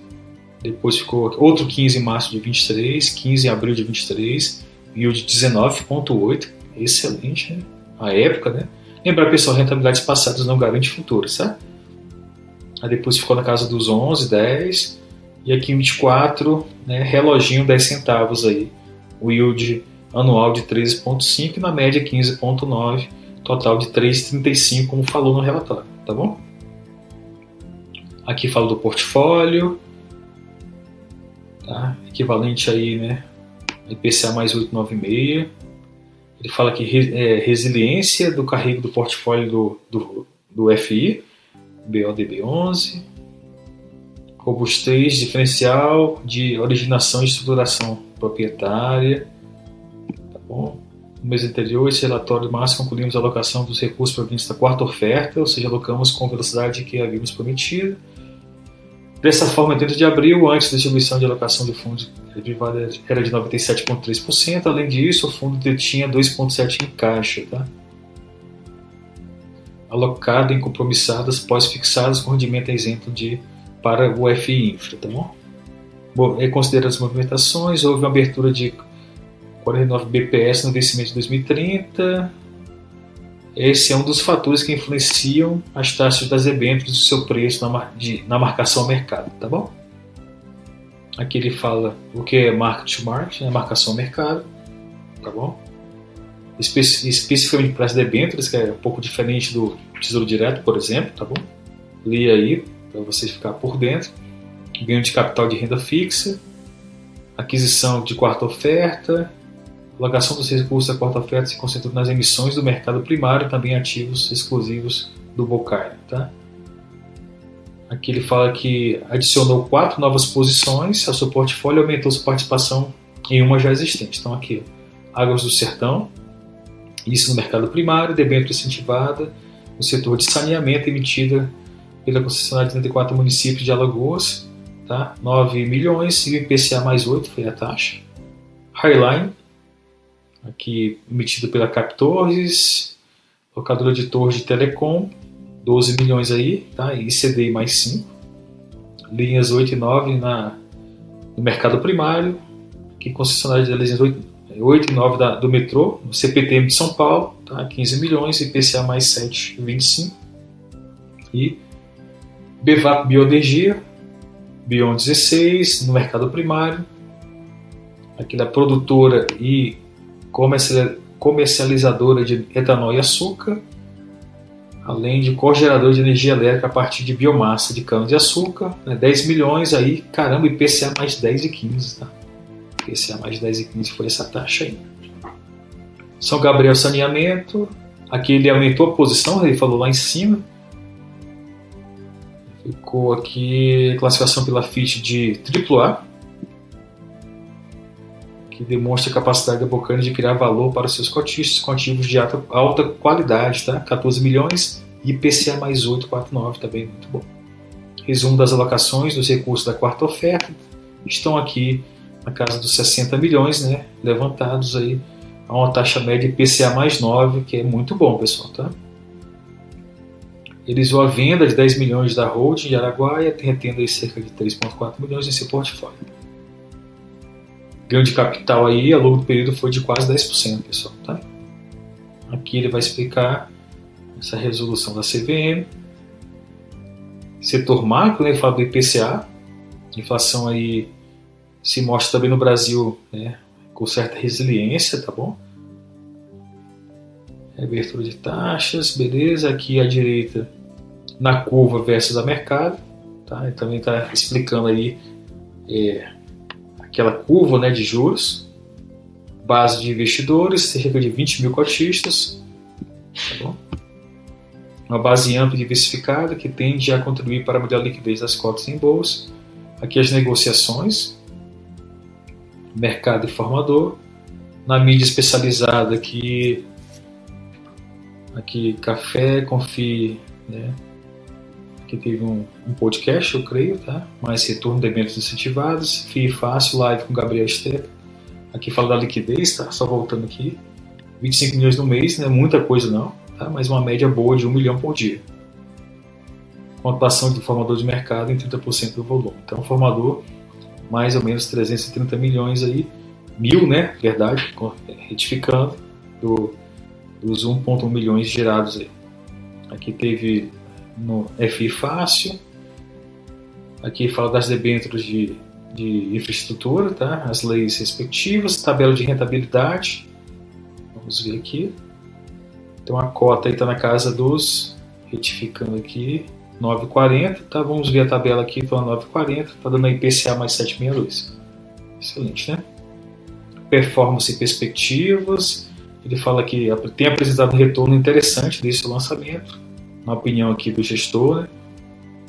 S1: depois ficou outro 15 em março de 23, 15 em abril de 23, yield 19,8, excelente, né? A época, né? Lembrar, pessoal, rentabilidades passadas não garante futuras, tá? Aí depois ficou na casa dos 11, 10, e aqui em 24, né, reloginho 10 centavos aí, o yield anual de 13,5 e na média 15,9, total de 3,35, como falou no relatório, tá bom? Aqui fala do portfólio, tá? Equivalente aí, né, IPCA mais 8,96. Ele fala que resiliência do carrego do portfólio do FI, BODB11, robustez diferencial de originação e estruturação proprietária, tá bom? No mês anterior, esse relatório máximo concluímos a alocação dos recursos provenientes da quarta oferta, ou seja, alocamos com a velocidade que havíamos prometido. Dessa forma, dentro de abril, antes da distribuição de alocação de fundos privados era de 97,3%, além disso, o fundo detinha 2,7% em caixa, tá? Alocado em compromissadas pós-fixadas com rendimento isento para o FI Infra, tá bom? Considerando as movimentações, houve uma abertura de 49 BPS no vencimento de 2030. Esse é um dos fatores que influenciam as taxas das debêntures e o seu preço na marcação ao mercado, tá bom? Aqui ele fala o que é market to market, né? Marcação ao mercado, tá bom? Especificamente para as debêntures, que é um pouco diferente do Tesouro Direto, por exemplo, tá bom? Leia aí para você ficar por dentro. Ganho de capital de renda fixa, aquisição de quarta oferta, alocação dos recursos da quarta oferta se concentrou nas emissões do mercado primário, também ativos exclusivos do Bocaire, tá? Aqui ele fala que adicionou 4 novas posições ao seu portfólio e aumentou sua participação em uma já existente. Então aqui, Águas do Sertão, isso no mercado primário, debênture incentivada no setor de saneamento emitida pela concessionária de 34 municípios de Alagoas, tá? 9 milhões e o IPCA mais 8 foi a taxa. Highline, aqui emitido pela Captorres, locadora de torres de telecom, 12 milhões aí, tá? E CDI mais 5. Linhas 8 e 9 no mercado primário, que concessionária de linhas 8 e 9 do metrô, no CPTM de São Paulo, tá? 15 milhões, IPCA mais 7, 25. E Bevap Bioenergia, Bion 16, no mercado primário, aqui da produtora e comercializadora de etanol e açúcar, além de cogerador de energia elétrica a partir de biomassa de cana-de-açúcar, né? 10 milhões aí, caramba, IPCA mais 10 e 15, tá? IPCA mais 10 e 15 foi essa taxa aí. São Gabriel Saneamento, aqui ele aumentou a posição, ele falou lá em cima, ficou aqui classificação pela Fitch de AAA, que demonstra a capacidade da Bocaire de criar valor para os seus cotistas com ativos de alta qualidade, tá? 14 milhões e IPCA mais 8,49, também muito bom. Resumo das alocações dos recursos da quarta oferta estão aqui na casa dos 60 milhões, né? Levantados aí a uma taxa média IPCA mais 9, que é muito bom, pessoal, tá? Eles vão a venda de 10 milhões da holding de Araguaia, retendo aí cerca de 3,4 milhões em seu portfólio. Ganho de capital aí ao longo do período foi de quase 10%, pessoal, tá? Aqui ele vai explicar essa resolução da CVM. Setor macro, né, ele fala do IPCA. Inflação aí se mostra também no Brasil, né, com certa resiliência, tá bom? Abertura de taxas, beleza. Aqui à direita, na curva versus a mercado. Tá? Também está explicando aí aquela curva, né, de juros. Base de investidores, cerca de 20 mil cotistas. Tá bom? Uma base ampla e diversificada que tende a contribuir para a melhor liquidez das cotas em bolsa. Aqui as negociações, mercado informador. Na mídia especializada aqui Café, Confie, né? Aqui teve um podcast, eu creio, tá? Mais retorno de eventos incentivados. FII Fácil, live com Gabriel Esteca. Aqui fala da liquidez, tá? Só voltando aqui. 25 milhões no mês, não é muita coisa não, tá? Mas uma média boa de 1 milhão por dia. Cotação de formador de mercado em 30% do volume. Então, formador, mais ou menos 330 milhões aí. Mil, né? Verdade, retificando dos 1,1 milhões gerados aí. Aqui teve no FI Fácil. Aqui fala das debêntures de infraestrutura, tá? As leis respectivas, tabela de rentabilidade. Vamos ver aqui. Então a cota aí está na casa dos, retificando aqui, 9,40, tá? Vamos ver a tabela aqui, então 9,40, tá dando a IPCA mais 7,62. Excelente, né? Performance e perspectivas. Ele fala que tem apresentado um retorno interessante desse lançamento, na opinião aqui do gestor, né?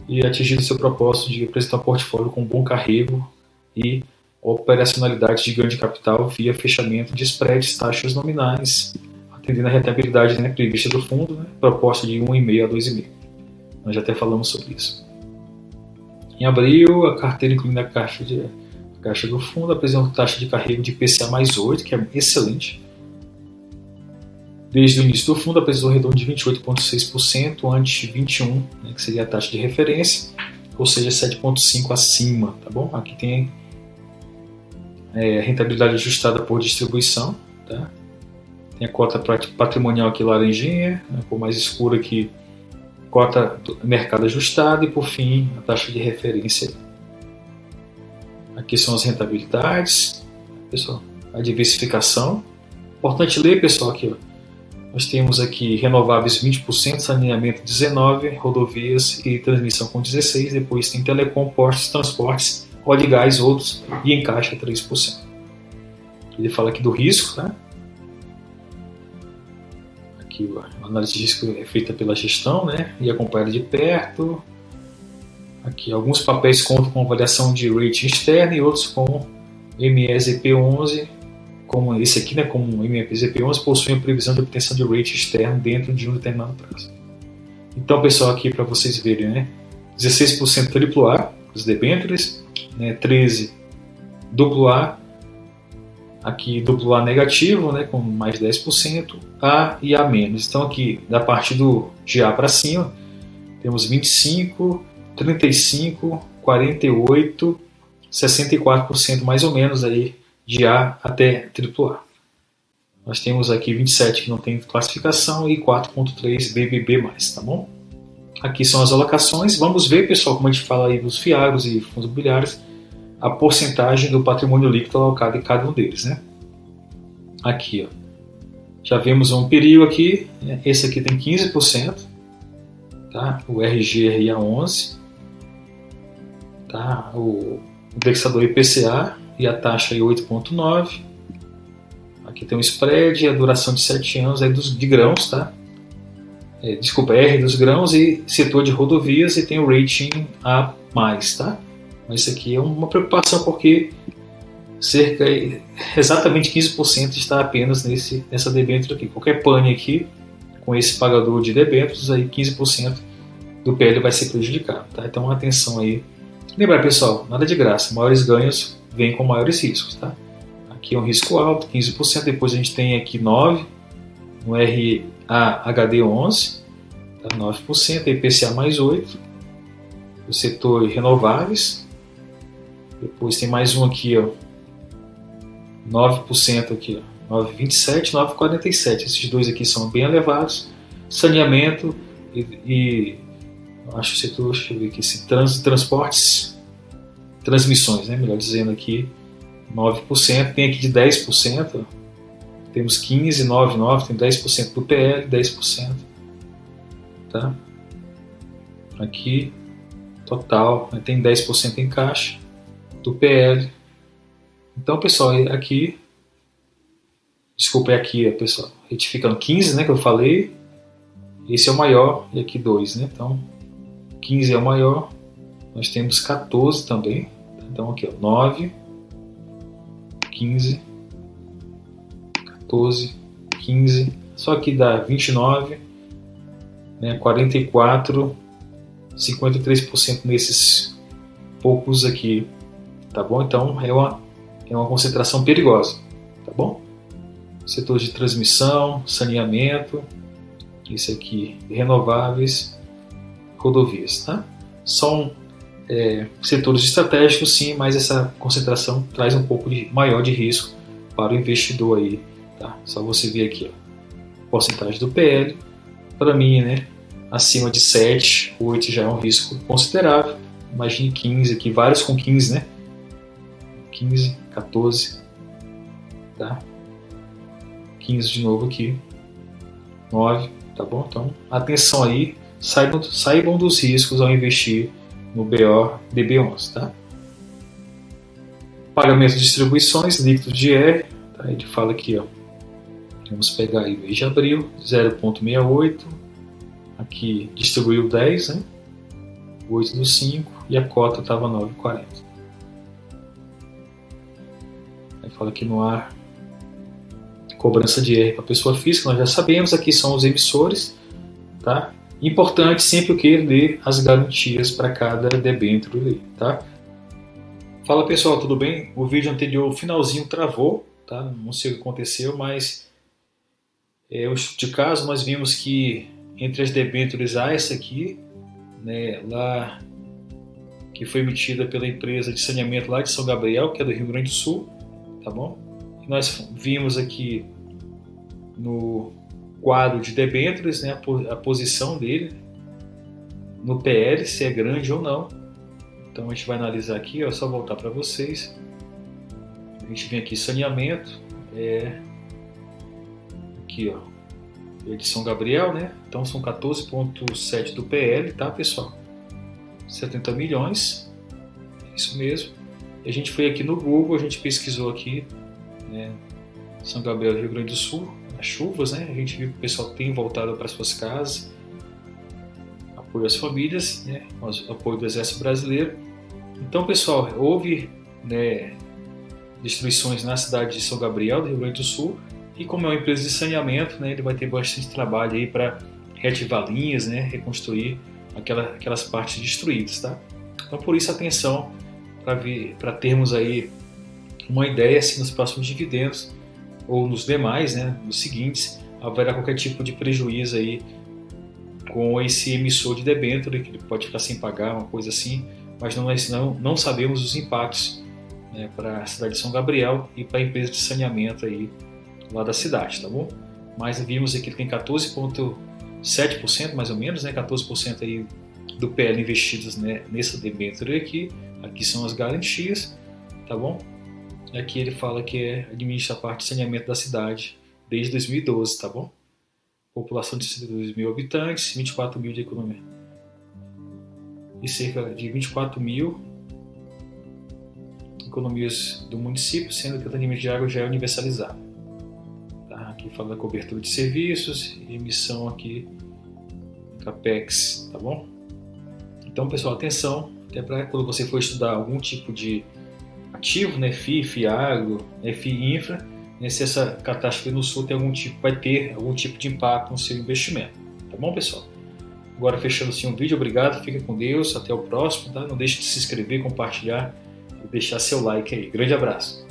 S1: E atingido seu propósito de apresentar um portfólio com bom carrego e operacionalidade de ganho de capital via fechamento de spreads, taxas nominais, atendendo a rentabilidade, né, prevista do fundo, né, proposta de 1,5 a 2,5. Nós já até falamos sobre isso. Em abril, a carteira incluindo a caixa do fundo apresenta taxa de carrego de IPCA mais 8, que é excelente. Desde o início do fundo apresentou um retorno de 28,6% ante 21%, né, que seria a taxa de referência, ou seja, 7,5% acima, tá bom? Aqui tem a rentabilidade ajustada por distribuição, tá? Tem a cota patrimonial aqui laranjinha, né, por mais escura aqui, cota do mercado ajustada e por fim a taxa de referência. Aqui são as rentabilidades, pessoal, a diversificação. Importante ler, pessoal, aqui, ó. Nós temos aqui renováveis 20%, saneamento 19%, rodovias e transmissão com 16%, depois tem telecom, postos, transportes, óleo e gás, outros, e em caixa 3%. Ele fala aqui do risco, tá? Aqui a análise de risco é feita pela gestão, né? E acompanhada de perto. Aqui alguns papéis contam com avaliação de rating externo e outros com MEZP11, como esse aqui, né, como MEZP11, possuem a previsão de obtenção de rating externo dentro de um determinado prazo. Então, pessoal, aqui para vocês verem, né, 16% AAA, os debêntures, né, 13% AA, aqui AA negativo, né, com mais 10%, A e A menos. Então, aqui, da parte de A para cima, temos 25%, 35%, 48%, 64% mais ou menos aí, de A até AAA. Nós temos aqui 27 que não tem classificação e 4.3 BBB+, tá bom? Aqui são as alocações. Vamos ver, pessoal, como a gente fala aí dos FIAGROS e fundos imobiliários, a porcentagem do patrimônio líquido alocado em cada um deles, né? Aqui, ó. Já vemos um período aqui, né? Esse aqui tem 15%, tá? O RGRA 11%, tá? O indexador IPCA e a taxa é 8,9%. Aqui tem um spread, a duração de 7 anos é de grãos, tá? R dos grãos e setor de rodovias, e tem o rating A+, tá? Mas isso aqui é uma preocupação porque exatamente 15% está apenas nessa debênture aqui. Qualquer pane aqui com esse pagador de debêntures, aí 15% do PL vai ser prejudicado, tá? Então atenção aí. Lembrar, pessoal, nada de graça, maiores ganhos vêm com maiores riscos, tá? Aqui é um risco alto, 15%, depois a gente tem aqui 9%, no RAHD 11%, tá? 9%, IPCA mais 8%, o setor renováveis, depois tem mais um aqui, ó, 9% aqui, ó, 9,27%, 9,47%, esses dois aqui são bem elevados, saneamento e acho o setor, deixa eu ver aqui, transportes, transmissões, né, melhor dizendo aqui, 9%, tem aqui de 10%, Temos 15,99, tem 10% do PL, 10%. Tá? Aqui, total, tem 10% em caixa do PL. Então, pessoal, aqui, desculpa, é aqui, pessoal, retificando 15, né, que eu falei, esse é o maior, e aqui 2, né, então 15 é o maior, nós temos 14 também, então aqui, ó, 9, 15, 14, 15, só que dá 29, né, 44, 53% nesses poucos aqui, tá bom? Então é uma concentração perigosa, tá bom? Setor de transmissão, saneamento, isso aqui, renováveis, rodovias, tá? São setores estratégicos, sim, mas essa concentração traz um pouco maior de risco para o investidor aí, tá? Só você ver aqui, ó, porcentagem do PL, para mim, né, acima de 7, 8 já é um risco considerável. Imagine 15 aqui, vários com 15, né? 15, 14, tá? 15 de novo aqui, 9, tá bom? Então, atenção aí, saibam dos riscos ao investir no BO DB11, tá? Pagamento de distribuições, líquidos de R, tá? Ele fala aqui, ó, vamos pegar aí mês de abril, 0,68, aqui distribuiu 10, né? 8 do 5 e a cota estava 9,40. Aí fala aqui no ar, cobrança de R para pessoa física, nós já sabemos, aqui são os emissores, tá? Importante sempre o que? Ler as garantias para cada debênture, tá? Fala pessoal, tudo bem? O vídeo anterior, o finalzinho travou, tá? Não sei o que aconteceu, mas o estudo de caso, nós vimos que entre as debêntures há essa aqui, né, lá que foi emitida pela empresa de saneamento lá de São Gabriel, que é do Rio Grande do Sul, tá bom? E nós vimos aqui no quadro de debêntures, né, a posição dele no PL, se é grande ou não. Então a gente vai analisar aqui, ó, só voltar para vocês. A gente vem aqui saneamento, aqui, ó, de São Gabriel, né? Então são 14,7 do PL, tá, pessoal? 70 milhões, isso mesmo. E a gente foi aqui no Google, a gente pesquisou aqui, né, São Gabriel, Rio Grande do Sul, as chuvas, né? A gente viu que o pessoal tem voltado para suas casas, apoio às famílias, né? Apoio do Exército Brasileiro. Então, pessoal, houve, né, destruições na cidade de São Gabriel, do Rio Grande do Sul, e como é uma empresa de saneamento, né, ele vai ter bastante trabalho aí para reativar linhas, né, reconstruir aquelas partes destruídas, tá? Então, por isso, atenção para termos aí uma ideia se nos próximos dividendos ou nos demais, né, nos seguintes, haverá qualquer tipo de prejuízo aí com esse emissor de debênture, que ele pode ficar sem pagar, uma coisa assim, mas não sabemos os impactos, né, para a cidade de São Gabriel e para a empresa de saneamento aí lá da cidade, tá bom? Mas vimos aqui que tem 14,7% mais ou menos, né, 14% aí do PL investidos, né, nessa debênture aqui. Aqui são as garantias, tá bom? Aqui ele fala que administra a parte de saneamento da cidade desde 2012, tá bom? População de 62 mil habitantes, 24 mil de economia. E cerca de 24 mil economias do município, sendo que o atendimento de água já é universalizado. Tá? Aqui fala da cobertura de serviços, emissão aqui, CAPEX, tá bom? Então, pessoal, atenção, até para quando você for estudar algum tipo de ativo, né, FI, FIAGRO, FI Infra, né, se essa catástrofe no sul vai ter algum tipo de impacto no seu investimento, tá bom, pessoal? Agora fechando assim o vídeo, obrigado, fica com Deus, até o próximo, tá? Não deixe de se inscrever, compartilhar e deixar seu like aí. Grande abraço!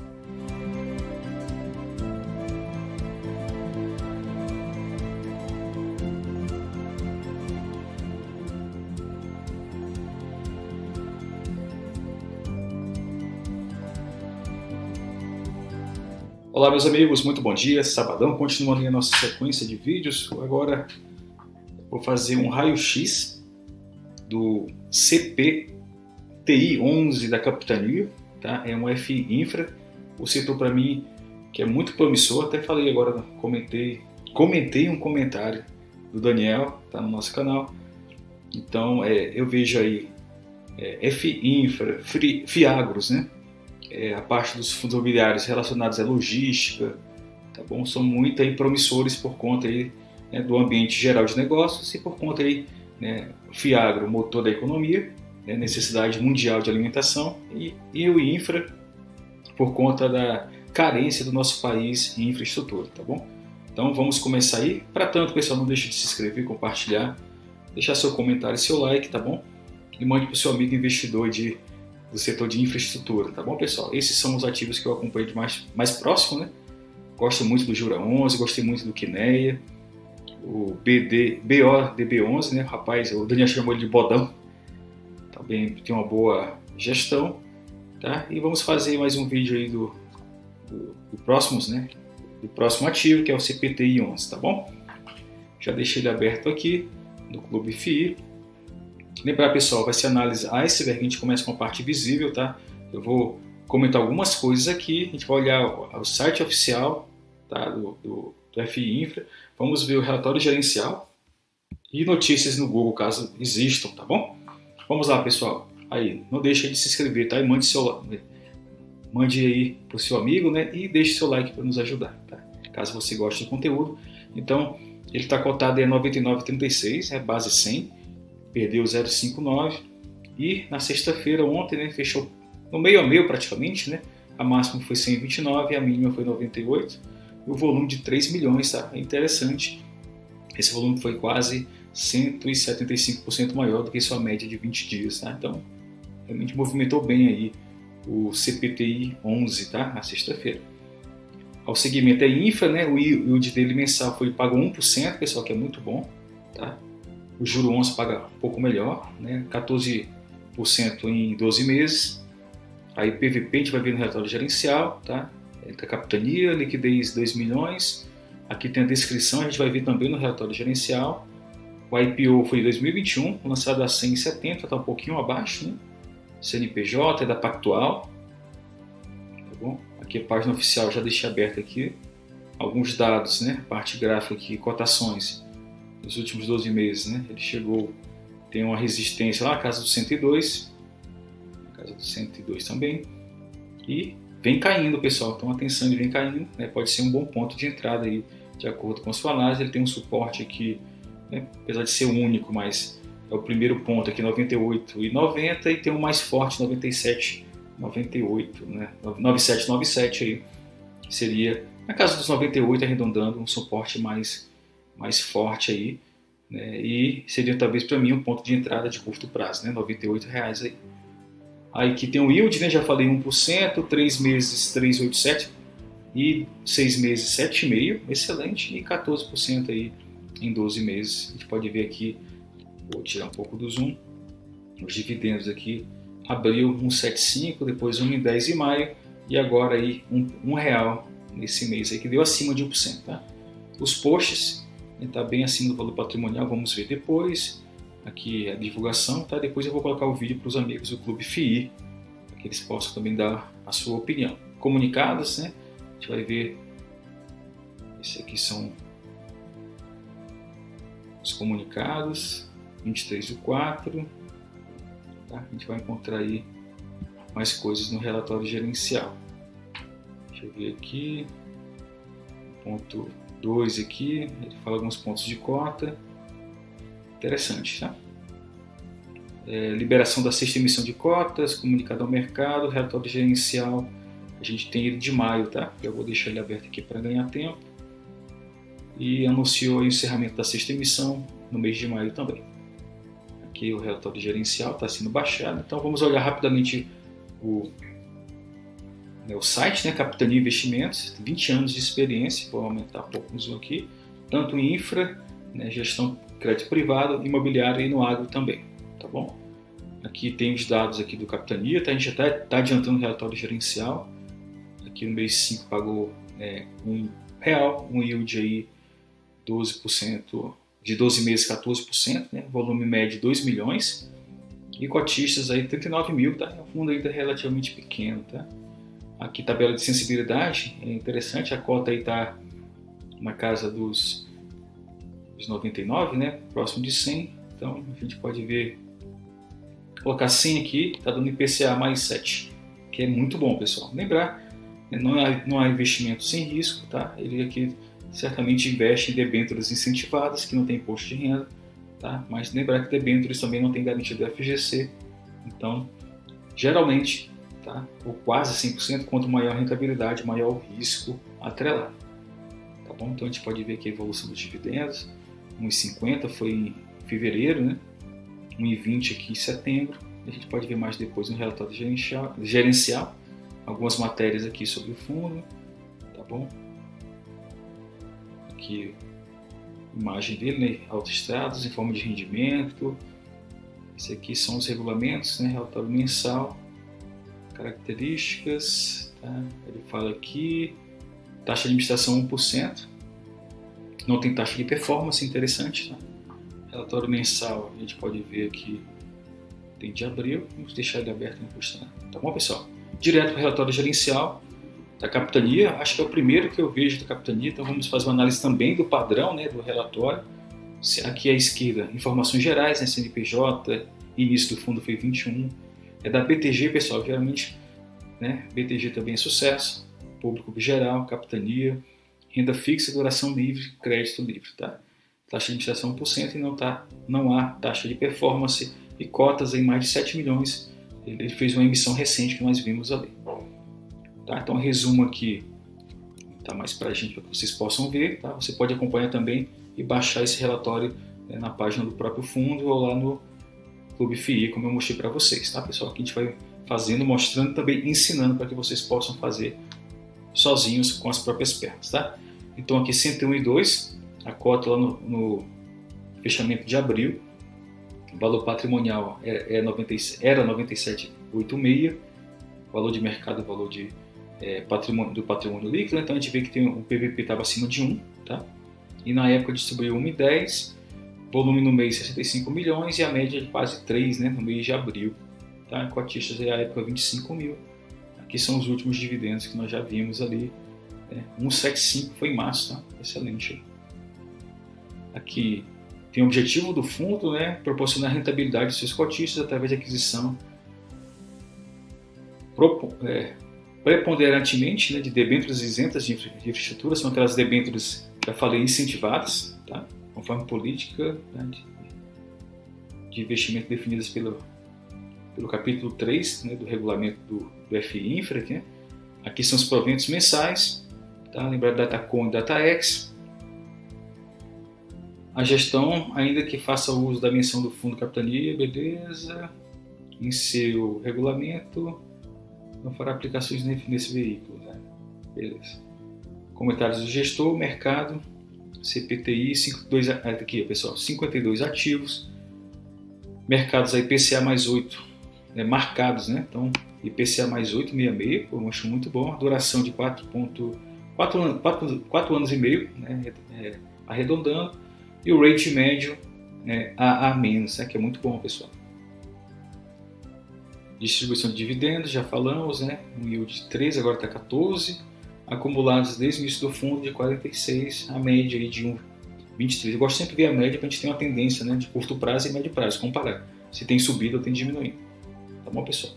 S1: Olá meus amigos, muito bom dia, sabadão, continuando a nossa sequência de vídeos. Agora vou fazer um raio-x do CPTI 11 da Capitania, tá? É um FI Infra. O setor para mim que é muito promissor. Até falei agora, comentei um comentário do Daniel, tá no nosso canal. Então eu vejo aí F-Infra, Fiagros, né? A parte dos fundos imobiliários relacionados à logística, tá bom? São muito aí promissores por conta aí, né, do ambiente geral de negócios e por conta aí, né, Fiagro, motor da economia, né, necessidade mundial de alimentação, e o Infra por conta da carência do nosso país em infraestrutura, tá bom? Então vamos começar aí. Para tanto, pessoal, não deixe de se inscrever, compartilhar, deixar seu comentário e seu like, tá bom? E mande para o seu amigo investidor do setor de infraestrutura, tá bom, pessoal? Esses são os ativos que eu acompanho de mais próximo, né? Gosto muito do Jura 11, gostei muito do Quineia, o BODB11, né? Rapaz, o Daniel chamou ele de Bodão, também tem uma boa gestão, tá? E vamos fazer mais um vídeo aí do próximos, né? Do próximo ativo, que é o CPTI 11, tá bom? Já deixei ele aberto aqui no Clube FII. Lembrar, pessoal, vai ser análise iceberg, a gente começa com a parte visível, tá? Eu vou comentar algumas coisas aqui, a gente vai olhar o site oficial, tá, do FI Infra, vamos ver o relatório gerencial e notícias no Google, caso existam, tá bom? Vamos lá, pessoal. Aí, não deixe de se inscrever, tá? E mande aí pro seu amigo, né? E deixe seu like para nos ajudar, tá? Caso você goste do conteúdo. Então, ele está cotado em 99,36, é base 100, perdeu 0,59 e na sexta-feira, ontem, né, fechou no meio a meio praticamente, né? A máxima foi 129 e a mínima foi 98. E o volume de 3 milhões, tá? É interessante. Esse volume foi quase 175% maior do que sua média de 20 dias, tá? Então, realmente movimentou bem aí o CPTI 11, tá? Na sexta-feira. O segmento é Infra, né? O yield dele mensal pagou 1%, pessoal, que é muito bom, tá? O juro 11 paga um pouco melhor, né? 14% em 12 meses. Aí PVP a gente vai ver no relatório gerencial, tá? Da capitania, liquidez 2 milhões. Aqui tem a descrição, a gente vai ver também no relatório gerencial. O IPO foi em 2021, lançado a 100,70, está um pouquinho abaixo, né? CNPJ é da Pactual, tá bom? Aqui a página oficial, já deixei aberta aqui. Alguns dados, né? Parte gráfica aqui, cotações nos últimos 12 meses, né? Ele chegou, tem uma resistência lá, a casa do 102, a casa do 102 também, e vem caindo, pessoal, então atenção, ele vem caindo, né? Pode ser um bom ponto de entrada aí, de acordo com a sua análise. Ele tem um suporte aqui, né? Apesar de ser único, mas é o primeiro ponto aqui, 98,90, e tem um mais forte, 97,98, né? 97,97 aí, seria na casa dos 98, arredondando, um suporte mais forte aí, né? E seria talvez para mim um ponto de entrada de curto prazo, né? R$98 aí. Aí aqui tem o yield, né? Já falei 1%, 3 meses 3,87 e 6 meses 7,5, excelente, e 14% aí em 12 meses. A gente pode ver aqui, vou tirar um pouco do zoom, os dividendos aqui, abril 1,75, depois 1,10 em maio e agora aí R$1 nesse mês aí, que deu acima de 1%, tá? Os posts está bem acima do valor patrimonial, vamos ver depois. Aqui a divulgação, tá? Depois eu vou colocar o vídeo para os amigos do Clube FII, para que eles possam também dar a sua opinião. Comunicados, né? A gente vai ver, esses aqui são os comunicados, 23/4, tá? A gente vai encontrar aí mais coisas no relatório gerencial. Deixa eu ver aqui, ponto 2 aqui, ele fala alguns pontos de cota, interessante, tá? Liberação da sexta emissão de cotas, comunicado ao mercado, relatório gerencial, a gente tem ele de maio, tá? Eu vou deixar ele aberto aqui para ganhar tempo, e anunciou o encerramento da sexta emissão no mês de maio também. Aqui o relatório gerencial está sendo baixado, então vamos olhar rapidamente o site, né, Capitania Investimentos, 20 anos de experiência, vou aumentar um pouco o zoom aqui, tanto em infra, né, gestão crédito privado, imobiliário e no agro também, tá bom? Aqui tem os dados aqui do Capitania, tá? A gente já está adiantando o relatório gerencial, aqui no mês 5 pagou R$1, um yield aí 12%, de 12 meses 14%, né, volume médio 2 milhões, e cotistas aí 39 mil, tá? É um fundo ainda relativamente pequeno, tá? Aqui tabela de sensibilidade, é interessante, a cota aí está na casa dos 99, né? Próximo de 100, então a gente pode ver, colocar 100 aqui, está dando IPCA mais 7, que é muito bom, pessoal. Lembrar, não há investimento sem risco, tá? Ele aqui certamente investe em debêntures incentivadas, que não tem imposto de renda, tá? Mas lembrar que debêntures também não tem garantia do FGC, então, geralmente, tá? Ou quase 100%, quanto maior a rentabilidade, maior o risco atrelado, tá bom? Então a gente pode ver aqui a evolução dos dividendos, 1,50 foi em fevereiro, né? 1,20 aqui em setembro, a gente pode ver mais depois no relatório gerencial, algumas matérias aqui sobre o fundo, tá bom? Aqui, imagem dele, né? Autoestradas, informe de rendimento. Esse aqui são os regulamentos, né? Relatório mensal, características, tá? Ele fala aqui, taxa de administração 1%, não tem taxa de performance, interessante, tá? Relatório mensal, a gente pode ver aqui, tem de abril, vamos deixar ele aberto no postar, tá bom, pessoal? Direto para o relatório gerencial da capitania, acho que é o primeiro que eu vejo da capitania, então vamos fazer uma análise também do padrão, né, do relatório. Aqui à esquerda, informações gerais, né, CNPJ, início do fundo foi 21, é da BTG, pessoal, geralmente, né, BTG também é sucesso, público geral, capitania, renda fixa, duração livre, crédito livre, tá? Taxa de administração 1% e não há taxa de performance e cotas em mais de 7 milhões, ele fez uma emissão recente que nós vimos ali. Tá? Então, resumo aqui, tá mais para a gente, para que vocês possam ver. Tá? Você pode acompanhar também e baixar esse relatório na página do próprio fundo ou lá no Clube FII, como eu mostrei para vocês. Tá, pessoal? Aqui a gente vai fazendo, mostrando também, ensinando para que vocês possam fazer sozinhos com as próprias pernas. Tá? Então, aqui 101,2, a cota lá no fechamento de abril, o valor patrimonial era 97,86, valor de mercado, o valor de do patrimônio líquido, então a gente vê que o PVP estava acima de 1, tá? E na época distribuiu 1,10, volume no mês 65 milhões e a média de quase 3, né, no mês de abril, tá? Cotistas aí a época 25 mil, aqui são os últimos dividendos que nós já vimos ali, 1,75 foi em março, tá? Excelente. Aqui tem o objetivo do fundo, né, proporcionar rentabilidade aos seus cotistas através de aquisição preponderantemente, né, de debêntures isentas de infraestrutura, são aquelas debêntures, já falei, incentivadas, tá? Conforme política, né, de investimento definidas pelo capítulo 3, né, do regulamento do FI Infra. Aqui, né? Aqui são os proventos mensais, tá? Lembrar Datacom e DataX. A gestão, ainda que faça uso da menção do fundo capitania, beleza, em seu regulamento, não fará aplicações nesse veículo, né? Beleza. Comentários do gestor, mercado, CPTI, 52, aqui, pessoal, 52 ativos, mercados aí IPCA mais 8, né, marcados, né? Então, IPCA mais 8,66, eu acho muito bom, duração de 4 anos e meio, né, arredondando, e o rate médio AA-, né, que é muito bom, pessoal. Distribuição de dividendos, já falamos, né? Um yield de 13, agora está 14. Acumulados desde o início do fundo de 46, a média aí de 1,23. Eu gosto sempre de ver a média para a gente ter uma tendência, né, de curto prazo e médio prazo, comparar. Se tem subido ou tem diminuído. Tá bom, pessoal?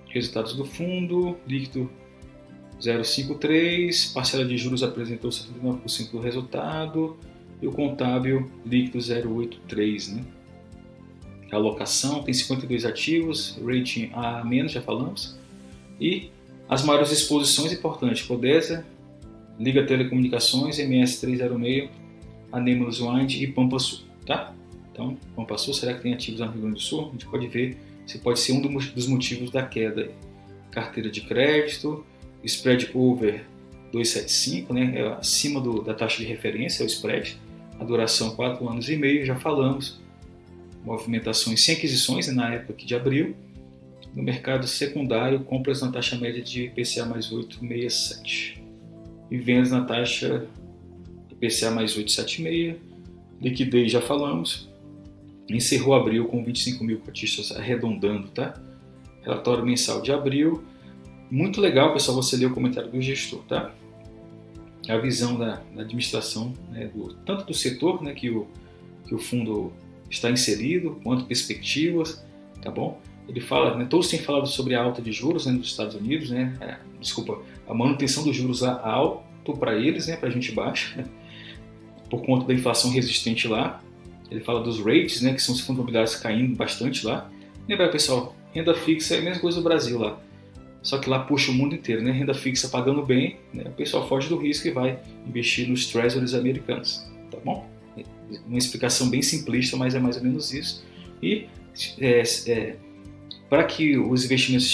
S1: Resultados do fundo, líquido 0,53, parcela de juros apresentou 79% do resultado e o contábil líquido 0,83, né? A alocação tem 52 ativos, rating A-, já falamos, e as maiores exposições importantes, Codesa, Liga Telecomunicações, MS306, Anêmonas Wind e Pampa Sul, tá? Então, Pampa Sul, será que tem ativos no Rio Grande do Sul? A gente pode ver, se pode ser um dos motivos da queda. Carteira de crédito, spread over 2,75, né? É acima da taxa de referência, é o spread, a duração 4 anos e meio, já falamos. Movimentações sem aquisições, né, na época aqui de abril. No mercado secundário, compras na taxa média de IPCA mais 8,67 e vendas na taxa IPCA mais 8,76. Liquidez, já falamos. Encerrou abril com 25 mil cotistas, arredondando, tá? Relatório mensal de abril, muito legal, pessoal, você ler o comentário do gestor, tá? A visão da administração, né, tanto do setor, né, que o fundo está inserido, quanto perspectivas, tá bom? Ele fala, né, todos têm falado sobre a alta de juros, né, nos Estados Unidos, né, a manutenção dos juros alto para eles, né, para a gente baixa, né, por conta da inflação resistente lá. Ele fala dos rates, né, que são os fundos imobiliários caindo bastante lá. Lembra, pessoal, renda fixa é a mesma coisa do Brasil lá, só que lá puxa o mundo inteiro, né, renda fixa pagando bem, né, o pessoal foge do risco e vai investir nos treasuries americanos, tá bom? Uma explicação bem simplista, mas é mais ou menos isso. E para que os investimentos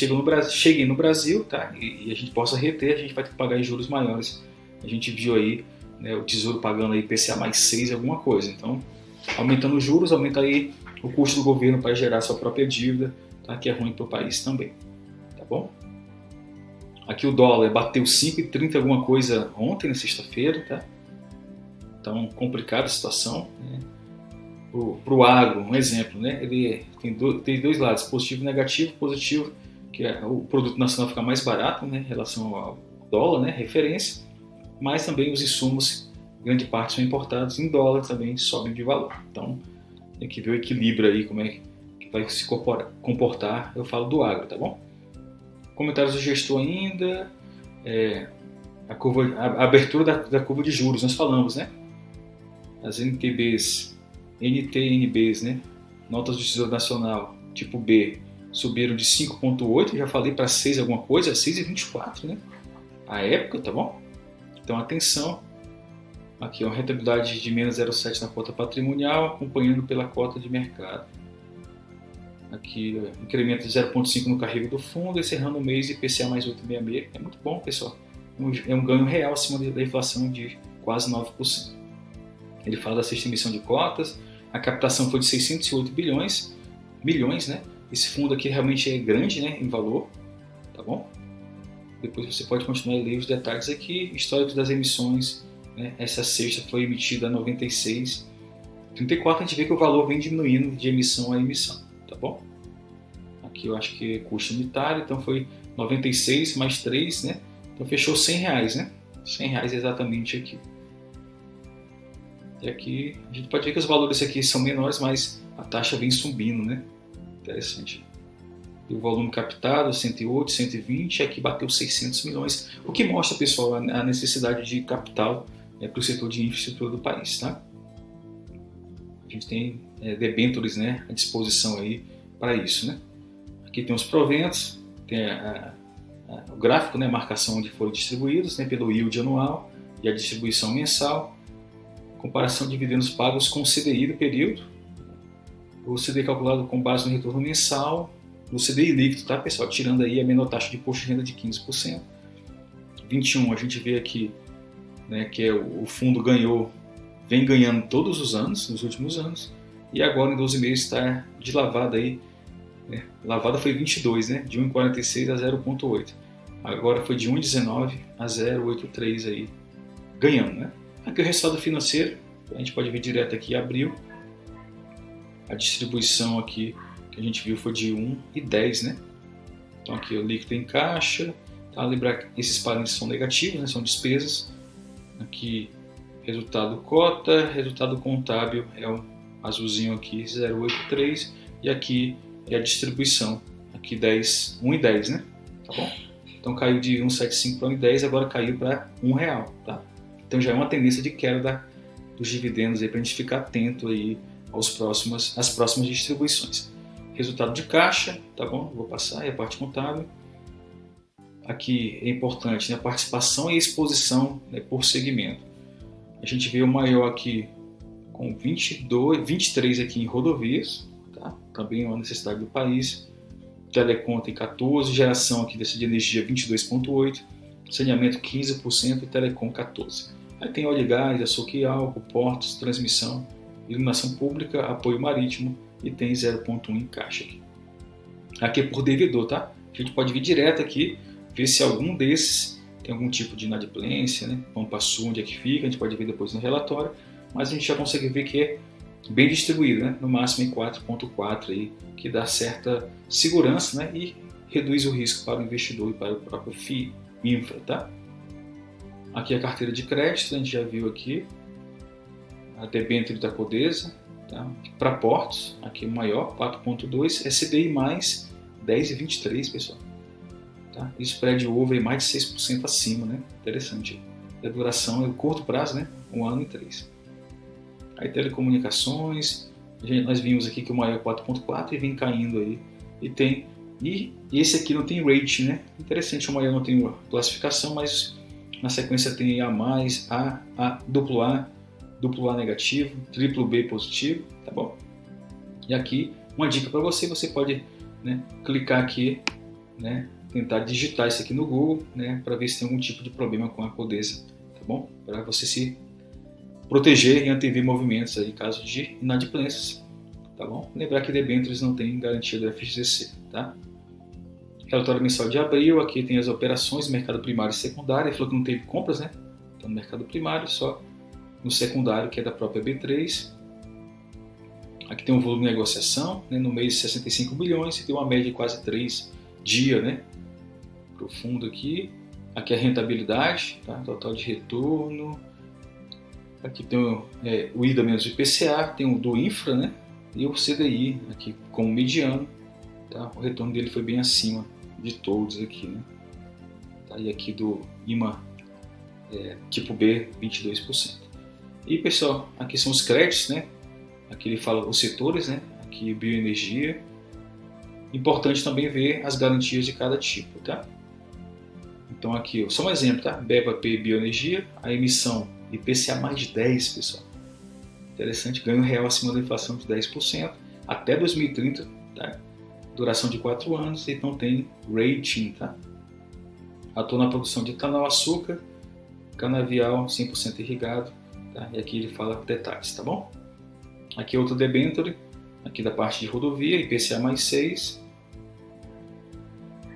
S1: cheguem no Brasil, tá? E a gente possa reter, a gente vai ter que pagar em juros maiores. A gente viu aí, né, o Tesouro pagando aí IPCA mais 6 alguma coisa. Então, aumentando os juros, aumenta aí o custo do governo para gerar sua própria dívida, tá? Que é ruim para o país também, tá bom? Aqui o dólar bateu 5,30 alguma coisa ontem, na sexta-feira, tá? Então, complicada a situação, né? Para o agro, um exemplo, né? Ele tem dois lados, positivo e negativo. Positivo, que é o produto nacional fica mais barato, né, em relação ao dólar, né, referência, mas também os insumos, grande parte são importados em dólar, também sobem de valor. Então, tem que ver o equilíbrio aí, como é que vai se comportar, eu falo do agro, tá bom? Comentários do gestor ainda, a abertura da curva de juros, nós falamos, né? As NTBs, né? Notas do Tesouro Nacional, tipo B, subiram de 5,8, já falei para 6 alguma coisa, 6,24, né? A época, tá bom? Então, atenção. Aqui, uma rentabilidade de menos 0,7 na cota patrimonial, acompanhando pela cota de mercado. Aqui, incremento de 0,5 no carrego do fundo, encerrando o mês IPCA mais 8,66. É muito bom, pessoal. É um ganho real acima da inflação de quase 9%. Ele fala da sexta emissão de cotas, a captação foi de 608 milhões, né? Esse fundo aqui realmente é grande, né, em valor, tá bom? Depois você pode continuar a ler os detalhes aqui, históricos das emissões, né? Essa sexta foi emitida a 96, 34 a gente vê que o valor vem diminuindo de emissão a emissão, tá bom? Aqui eu acho que é custo unitário, então foi 96 mais 3, né? Então fechou R$100, né? R$100 exatamente aqui. E aqui a gente pode ver que os valores aqui são menores, mas a taxa vem subindo, né? Interessante. E o volume captado, 108, 120, aqui bateu 600 milhões, o que mostra, pessoal, a necessidade de capital, né, para o setor de infraestrutura do país, tá? A gente tem debêntures, né, à disposição aí para isso, né? Aqui tem os proventos, tem o gráfico, né, a marcação onde foram distribuídos, né, pelo yield anual e a distribuição mensal. Comparação de dividendos pagos com o CDI do período. O CDI calculado com base no retorno mensal, no CDI líquido, tá, pessoal? Tirando aí a menor taxa de imposto de renda de 15%. 21, a gente vê aqui, né, que o fundo vem ganhando todos os anos, nos últimos anos, e agora em 12 meses está de lavada aí, né? Lavada foi 22, né? De 1,46 a 0,8. Agora foi de 1,19 a 0,83 aí, ganhando, né? Aqui o resultado financeiro, a gente pode ver direto aqui, abril. A distribuição aqui que a gente viu foi de 1,10, né? Então aqui o líquido em caixa, tá? Lembrar que esses parâmetros são negativos, né? São despesas. Aqui resultado cota, resultado contábil é o azulzinho aqui, 0,83, e aqui é a distribuição, aqui 1,10, né? Tá bom? Então caiu de 1,75 para 1,10, agora caiu para R$1, tá? Então já é uma tendência de queda dos dividendos aí para a gente ficar atento aí às próximas distribuições. Resultado de caixa, tá bom? Vou passar, é a parte contábil. Aqui é importante, né, a participação e a exposição, né, por segmento. A gente vê o maior aqui com 23 aqui em rodovias, tá? Também é uma necessidade do país. Telecom tem 14, geração aqui de energia 22,8%, saneamento 15% e telecom 14%. Aí tem óleo e gás, açúcar e álcool, portos, transmissão, iluminação pública, apoio marítimo e tem 0,1 em caixa aqui. Aqui é por devedor, tá? A gente pode vir direto aqui, ver se algum desses tem algum tipo de inadimplência, né? Vamos para sul, onde é que fica, a gente pode ver depois no relatório, mas a gente já consegue ver que é bem distribuído, né? No máximo em 4,4 aí, que dá certa segurança, né? E reduz o risco para o investidor e para o próprio FII Infra, tá? Aqui a carteira de crédito, a gente já viu aqui, a debênture da Codesa, tá? Para portos, aqui o maior, 4,2, SDI mais 10,23, pessoal. Tá? E spread over mais de 6% acima, né? Interessante. E a duração é o curto prazo, né? 1 ano e 3. Aí telecomunicações, nós vimos aqui que o maior é 4,4 e vem caindo aí. E esse aqui não tem rating, né? Interessante, o maior não tem classificação, mas na sequência tem A+, AA negativo, triplo B positivo, tá bom? E aqui uma dica para você pode, né, clicar aqui, né, tentar digitar isso aqui no Google, né, para ver se tem algum tipo de problema com a Codesa, tá bom? Para você se proteger e antever movimentos aí, caso de inadimplências, tá bom? Lembrar que debêntures não tem garantia do FGC, tá? Relatório mensal de abril, aqui tem as operações, mercado primário e secundário, ele falou que não teve compras, né? Então no mercado primário, só no secundário, que é da própria B3. Aqui tem um volume de negociação, né, no mês de 65 bilhões, e tem uma média de quase 3 dias, né? Profundo aqui. Aqui a rentabilidade, tá? Total de retorno. Aqui tem o IDA menos o IPCA, tem o do Infra, né? E o CDI aqui como mediano, tá? O retorno dele foi bem acima de todos aqui, né? Tá? E aqui do IMA tipo B, 22%. E pessoal, aqui são os créditos, né? Aqui ele fala os setores, né? Aqui bioenergia. Importante também ver as garantias de cada tipo, tá? Então aqui, só um exemplo, tá? BEVA-P bioenergia, a emissão IPCA mais de 10, pessoal. Interessante, ganho real acima da inflação de 10% até 2030, tá? Duração de 4 anos, então tem rating, tá? Atua na produção de etanol-açúcar, canavial 100% irrigado, tá? E aqui ele fala detalhes, tá bom? Aqui é outro debênture, aqui da parte de rodovia, IPCA mais 6.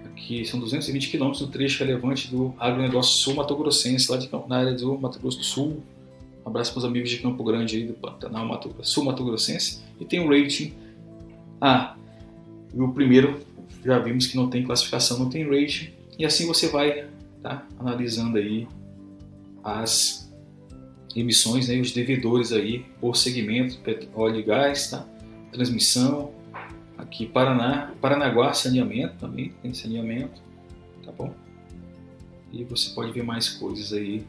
S1: Aqui são 220 km do trecho relevante do agronegócio sul-mato-grossense, lá na área do Mato Grosso do Sul. Um abraço para os amigos de Campo Grande aí do Pantanal sul-mato-grossense. E tem um rating A. E o primeiro, já vimos que não tem classificação, não tem rating. E assim você vai, tá, analisando aí as emissões, né, os devedores aí por segmento, óleo e gás, tá? Transmissão, aqui Paranaguá, saneamento também, tem saneamento, tá bom? E você pode ver mais coisas aí,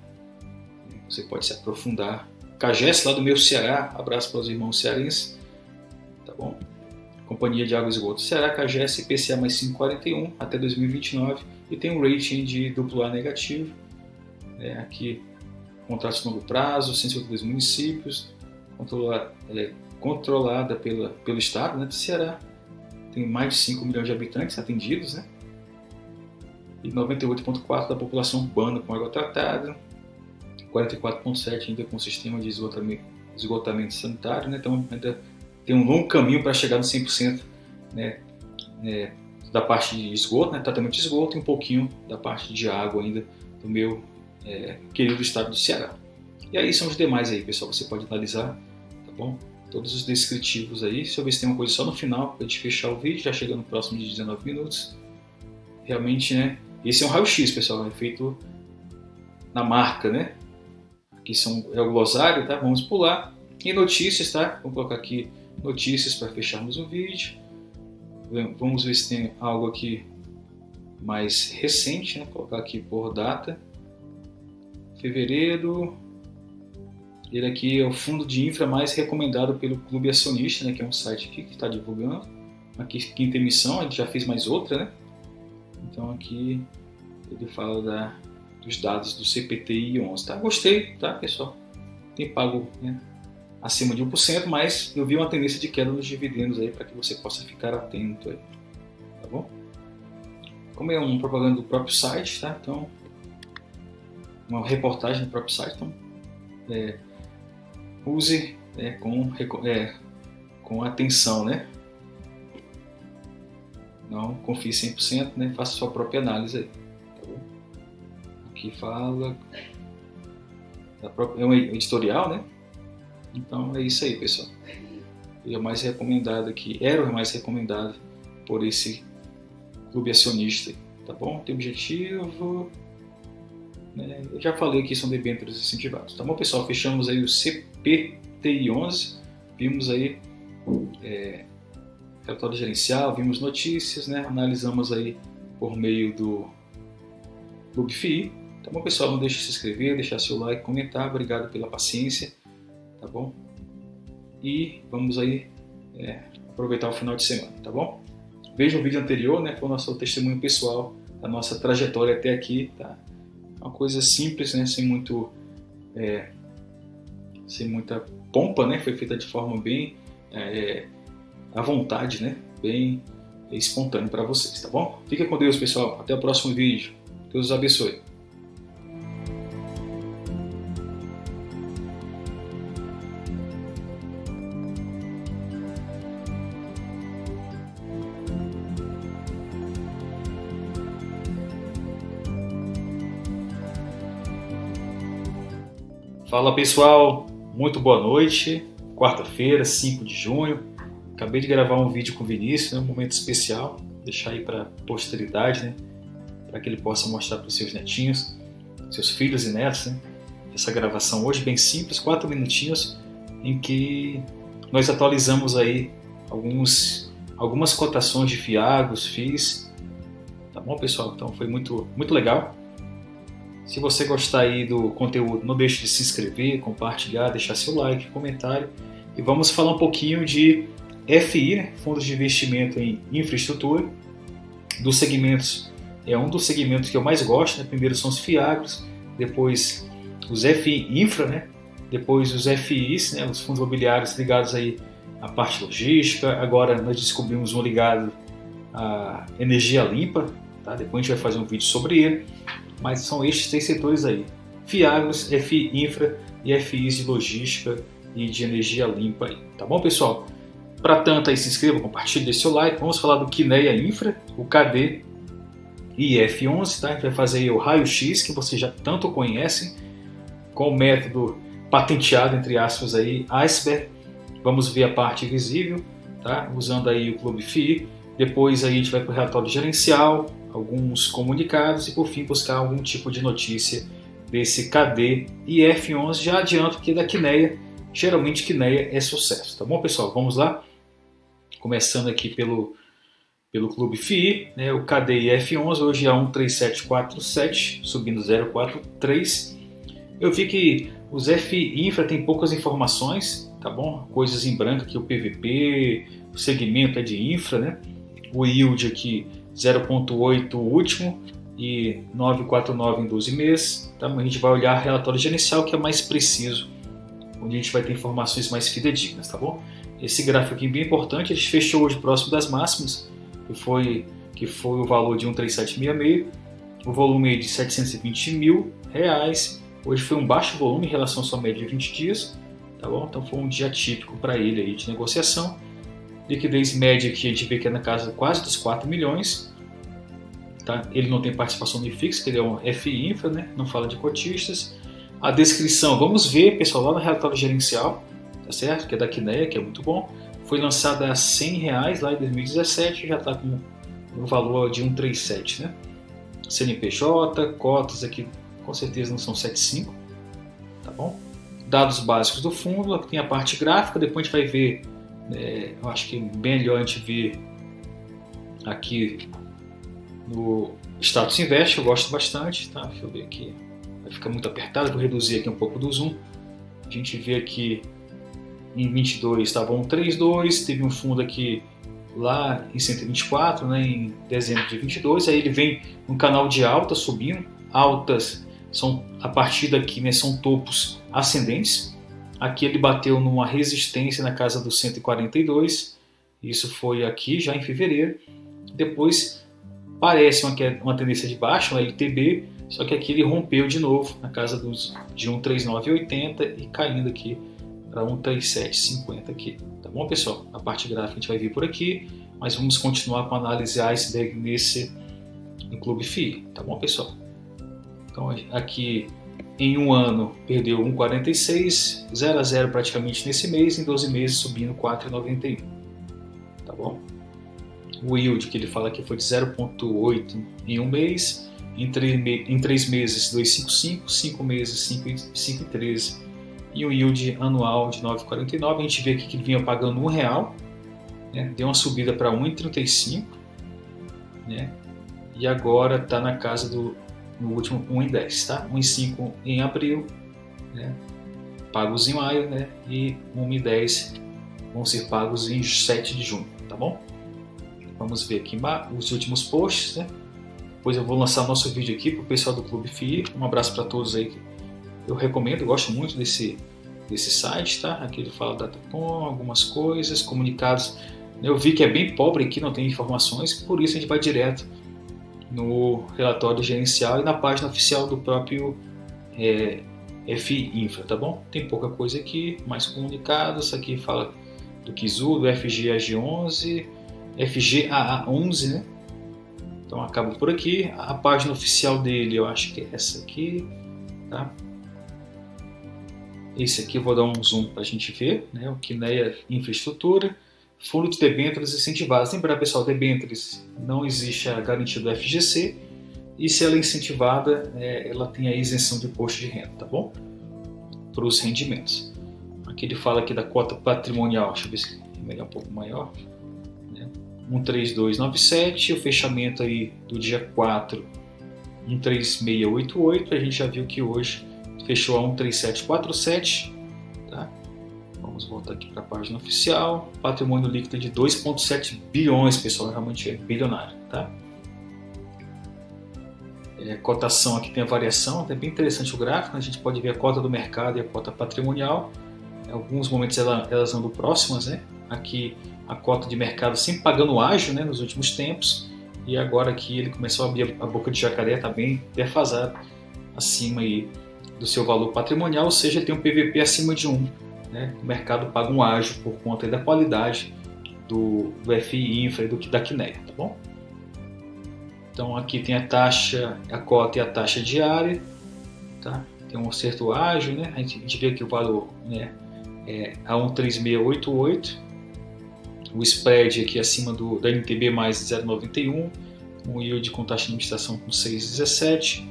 S1: você pode se aprofundar. CAGES, lá do meu Ceará, abraço para os irmãos cearenses, tá bom? Companhia de Água e Esgoto Ceará, CAGES, IPCA mais 5,41 até 2029 e tem um rating de AA negativo, aqui contratos de longo prazo, 152 municípios, controlada pelo estado, né, do Ceará, tem mais de 5 milhões de habitantes atendidos, né, e 98,4% da população urbana com água tratada, 44,7% ainda com sistema de esgotamento sanitário, né, então ainda tem um longo caminho para chegar no 100%, né, da parte de esgoto, né, tratamento de esgoto, e um pouquinho da parte de água ainda do meu querido estado do Ceará. E aí são os demais aí, pessoal, você pode analisar, tá bom? Todos os descritivos aí. Deixa eu ver se tem uma coisa só no final para a gente fechar o vídeo, já chegando no próximo de 19 minutos. Realmente, né? Esse é um raio-x, pessoal, é feito na marca, né? Aqui é o glossário, tá? Vamos pular. E notícias, tá? Vamos colocar aqui notícias para fecharmos o vídeo. Vamos ver se tem algo aqui mais recente, né? Vou colocar aqui por data. Fevereiro. Ele aqui é o fundo de infra mais recomendado pelo Clube Acionista, né, que é um site aqui que está divulgando. Aqui, quinta emissão, a gente já fez mais outra, né? Então aqui ele fala dos dados do CPTI 11, tá? Gostei, tá, pessoal? Tem pago, né, acima de 1%, mas eu vi uma tendência de queda nos dividendos aí para que você possa ficar atento aí, tá bom? Como é uma propaganda do próprio site, tá? Então, uma reportagem do próprio site, então use com atenção, né? Não confie 100%, né? Faça sua própria análise aí, tá bom? Aqui fala é um editorial, né? Então é isso aí, pessoal. E é o mais recomendado aqui, era o mais recomendado por esse clube acionista, tá bom? Tem objetivo, né? Eu já falei aqui, são debêntures incentivados, tá bom, pessoal? Fechamos aí o CPTI11, vimos aí relatório gerencial, vimos notícias, né? Analisamos aí por meio do Clube FII, tá bom, pessoal? Não deixe de se inscrever, deixar seu like, comentar, obrigado pela paciência, tá bom? E vamos aí aproveitar o final de semana, tá bom? Veja o vídeo anterior, né? Foi o nosso testemunho pessoal da nossa trajetória até aqui, tá? Uma coisa simples, né? Sem muita pompa, né? Foi feita de forma bem à vontade, né? Bem espontâneo para vocês, tá bom? Fica com Deus, pessoal. Até o próximo vídeo. Deus os abençoe. Fala, pessoal, muito boa noite. Quarta-feira, 5 de junho. Acabei de gravar um vídeo com o Vinícius, né? Um momento especial. Deixar aí para a posteridade, né? Para que ele possa mostrar para os seus netinhos, seus filhos e netos, né? Essa gravação hoje bem simples, 4 minutinhos, em que nós atualizamos aí algumas cotações de Fiagros, FIIs. Tá bom, pessoal? Então foi muito legal. Se você gostar aí do conteúdo, não deixe de se inscrever, compartilhar, deixar seu like, comentário. E vamos falar um pouquinho de FI, né? Fundos de investimento em infraestrutura. Dos segmentos, é um dos segmentos que eu mais gosto, né? Primeiro são os Fiagros, depois os FI Infra, né? Depois os FIs, né? Os fundos imobiliários ligados aí à parte logística. Agora nós descobrimos um ligado à energia limpa, tá? Depois a gente vai fazer um vídeo sobre ele. Mas são estes 3 setores aí: Fiagros, FI Infra e FIs de logística e de energia limpa aí. Tá bom, pessoal? Para tanto aí, se inscreva, compartilhe, deixe seu like. Vamos falar do Kinea Infra, o KD e F11, tá? A gente vai fazer aí o raio-x, que vocês já tanto conhecem, com o método patenteado, entre aspas, aí, Iceberg. Vamos ver a parte visível, tá? Usando aí o Clube FI. Depois aí a gente vai para o relatório gerencial, alguns comunicados e por fim buscar algum tipo de notícia desse KD e F11. Já adianto que da Kinea, geralmente Kinea é sucesso, tá bom, pessoal? Vamos lá, começando aqui pelo Clube FI, né? O KD e F11 hoje é 13747, subindo 043. Eu vi que os FI Infra tem poucas informações, tá bom? Coisas em branco aqui, o PVP, o segmento é de infra, né? O yield aqui 0,8 o último e 9,49 em 12 meses. Tá? A gente vai olhar o relatório gerencial, que é mais preciso, onde a gente vai ter informações mais fidedignas, tá bom? Esse gráfico aqui é bem importante, ele fechou hoje próximo das máximas, que foi o valor de 13766, o volume aí de 720 mil reais. Hoje foi um baixo volume em relação à sua média de 20 dias, tá bom? Então foi um dia típico para ele aí de negociação. Liquidez média aqui a gente vê que é na casa quase dos 4 milhões. Tá? Ele não tem participação no IFIX, que ele é um FI Infra, né? Não fala de cotistas. A descrição, vamos ver, pessoal, lá no relatório gerencial, tá certo? Que é da Kinea, que é muito bom. Foi lançada a R$100 lá em 2017, já está com um valor de 137, né? CNPJ, cotas aqui com certeza não são 75, tá bom? Dados básicos do fundo, aqui tem a parte gráfica, depois a gente vai ver. Eu acho que é melhor a gente ver aqui no Status Invest, eu gosto bastante, tá? Deixa eu ver aqui, vai ficar muito apertado, vou reduzir aqui um pouco do zoom. A gente vê aqui em 22 estava 132, teve um fundo aqui lá em 124, né, em dezembro de 22, aí ele vem um canal de alta subindo, altas são a partir daqui, né, são topos ascendentes. Aqui ele bateu numa resistência na casa dos 142, isso foi aqui já em fevereiro. Depois parece uma tendência de baixa, um LTB, só que aqui ele rompeu de novo na casa de 139,80 e caindo aqui para 137,50 aqui. Tá bom, pessoal? A parte gráfica a gente vai vir por aqui, mas vamos continuar com a análise iceberg no Clube FI, tá bom, pessoal? Então aqui em um ano perdeu 1,46, 0 a 0 praticamente nesse mês, em 12 meses subindo 4,91, tá bom?
S2: O yield que ele fala que foi de 0,8 em um mês, em 3 meses 2,55, 5 meses 5,13 e um yield anual de 9,49. A gente vê aqui que ele vinha pagando R$1, né? Deu uma subida para 1,35, né? E agora está na casa no último 1,10, tá? 1,5 em abril, né? Pagos em maio, né? E 1,10 vão ser pagos em 7 de junho, tá bom? Vamos ver aqui os últimos posts, né? Depois eu vou lançar nosso vídeo aqui para o pessoal do Clube FII. Um abraço para todos aí. Eu recomendo, eu gosto muito desse site, tá? Aqui ele fala Datacom, algumas coisas, comunicados. Eu vi que é bem pobre aqui, não tem informações, por isso a gente vai direto no relatório gerencial e na página oficial do próprio FI Infra, tá bom? Tem pouca coisa aqui, mais comunicados. Aqui fala do Kizu, do FGAG11, FGAA11, né? Então acabo por aqui. A página oficial dele eu acho que é essa aqui, tá? Esse aqui eu vou dar um zoom para a gente ver, né? O Kinea Infraestrutura, fundo de debêntures incentivadas. Lembrar, pessoal, debêntures não existe a garantia do FGC e se ela é incentivada, ela tem a isenção de imposto de renda, tá bom? Para os rendimentos. Aqui ele fala aqui da cota patrimonial, deixa eu ver se é melhor um pouco maior. 13297, o fechamento aí do dia 4, 13688, a gente já viu que hoje fechou a 13747, tá? Vamos voltar aqui para a página oficial. Patrimônio líquido de 2,7 bilhões, pessoal, realmente é bilionário, tá? Cotação aqui tem a variação, é bem interessante o gráfico, a gente pode ver a cota do mercado e a cota patrimonial. Em alguns momentos elas andam próximas, né? Aqui a cota de mercado sempre pagando ágio, né, nos últimos tempos, e agora aqui ele começou a abrir a boca de jacaré, está bem defasado, acima aí do seu valor patrimonial, ou seja, tem um PVP acima de 1, né? O mercado paga um ágio por conta da qualidade do FI Infra e da Kinea, tá bom? Então aqui tem a taxa, a cota e a taxa diária, tá? Tem um certo ágio, né? A gente vê aqui o valor, né, a 13688, o spread aqui acima da NTB mais 0,91, um yield com taxa de administração com 6,17.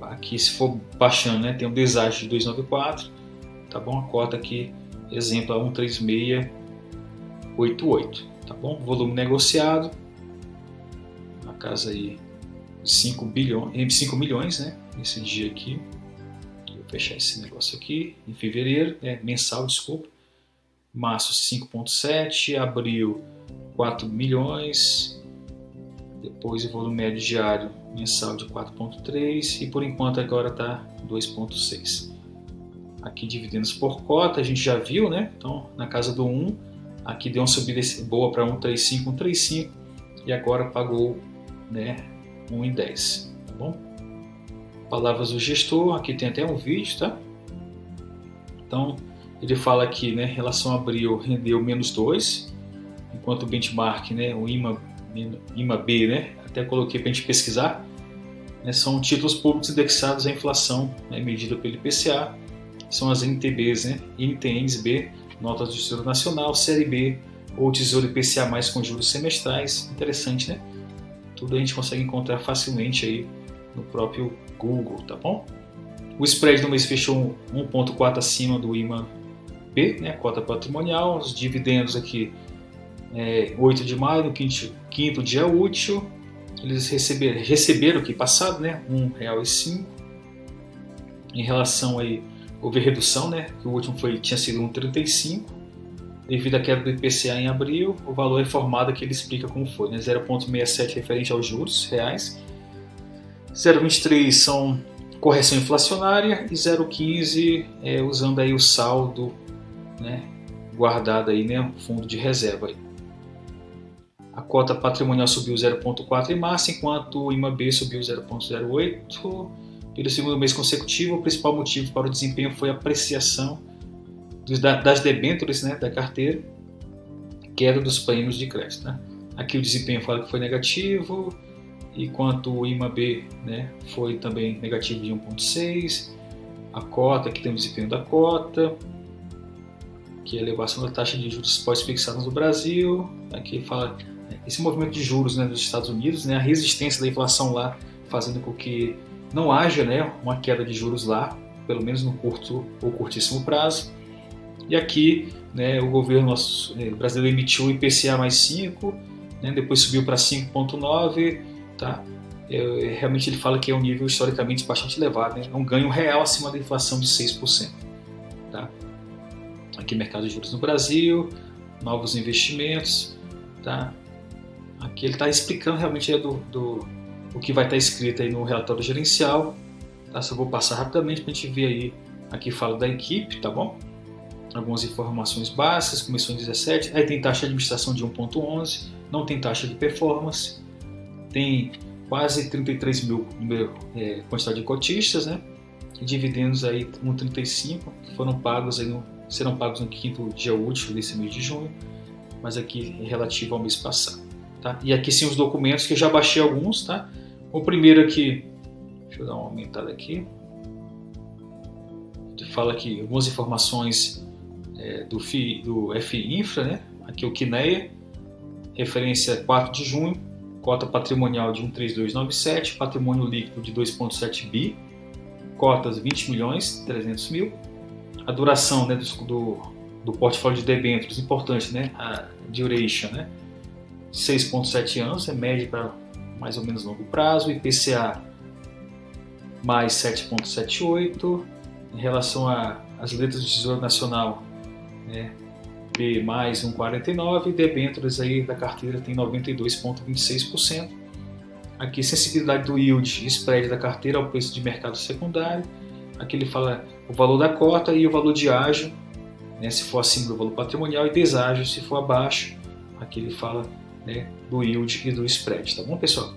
S2: Aqui, se for baixando, né, tem um deságio de 2,94, tá bom? A cota aqui, exemplo, a 13688, tá bom? Volume negociado, na casa aí de 5 milhões, né, nesse dia aqui. Vou fechar esse negócio aqui, em fevereiro, mensal, desculpa. Março 5,7, abril 4 milhões, depois o volume médio diário mensal de 4,3 e por enquanto agora está 2,6. Aqui dividendos por cota, a gente já viu, né? Então na casa do 1, aqui deu uma subida boa para 1,35, 1,35 e agora pagou, né, 1,10, tá bom? Palavras do gestor, aqui tem até um vídeo, tá? Então ele fala aqui, né, em relação a abril rendeu -2, enquanto o benchmark, né, o IMA-B, né, até coloquei para a gente pesquisar, né, são títulos públicos indexados à inflação, né, medida pelo IPCA, são as NTBs, né, NTNs-B, notas do Tesouro Nacional, Série B ou Tesouro IPCA+, com juros semestrais. Interessante, né? Tudo a gente consegue encontrar facilmente aí no próprio Google, tá bom? O spread do mês fechou 1,4 acima do IMA-B, né, cota patrimonial. Os dividendos aqui, 8 de maio, no quinto dia útil, eles receberam aqui passado, né, R$1,05. Em relação aí, houve redução, né, que o último tinha sido 1,35, devido à queda do IPCA em abril. O valor é formado que ele explica como foi, né, 0,67 referente aos juros reais, 0,23 são correção inflacionária e 0,15 usando aí o saldo, né, guardado aí, né, o fundo de reserva aí. A cota patrimonial subiu 0,4 em março, enquanto o IMA-B subiu 0,08 pelo segundo mês consecutivo. O principal motivo para o desempenho foi a apreciação das debêntures, né, da carteira, queda dos prêmios de crédito, né. Aqui o desempenho fala que foi negativo, enquanto o IMA-B, né, foi também negativo de 1,6. A cota, aqui tem o desempenho da cota, que é a elevação da taxa de juros pós-fixados no Brasil. Aqui fala esse movimento de juros, né, dos Estados Unidos, né, a resistência da inflação lá, fazendo com que não haja, né, uma queda de juros lá, pelo menos no curto ou curtíssimo prazo. E aqui, né, o governo brasileiro emitiu o IPCA mais 5, né, depois subiu para 5,9, tá? Realmente ele fala que é um nível historicamente bastante elevado, né? É um ganho real acima da inflação de 6%. Tá? Aqui mercado de juros no Brasil, novos investimentos. Tá? Aqui ele está explicando realmente o que vai estar escrito aí no relatório gerencial. Tá? Só vou passar rapidamente para a gente ver aí. Aqui fala da equipe, tá bom? Algumas informações básicas, começou em 17, aí tem taxa de administração de 1,11, não tem taxa de performance, tem quase 33 mil quantidade de cotistas, né? E dividendos aí 1,35 que foram pagos aí serão pagos no quinto dia útil desse mês de junho, mas aqui é relativo ao mês passado, tá? E aqui sim os documentos que eu já baixei alguns, tá? O primeiro aqui, deixa eu dar uma aumentada aqui, fala aqui algumas informações do FI Infra, né? Aqui o Kinea, referência 4 de junho, cota patrimonial de 13297, patrimônio líquido de 2,7 bi, cotas 20 milhões 300 mil, a duração, né, do portfólio de debêntures, importante, né, a duration, né, 6,7 anos, é média para mais ou menos longo prazo, IPCA mais 7,78, em relação às letras do Tesouro Nacional, né, B mais 1,49, debêntures aí da carteira tem 92,26%. Aqui sensibilidade do yield e spread da carteira ao preço de mercado secundário. Aqui ele fala o valor da cota e o valor de ágio, né, se for acima do valor patrimonial, e deságio se for abaixo. Aqui ele fala, né, do yield e do spread, tá bom, pessoal?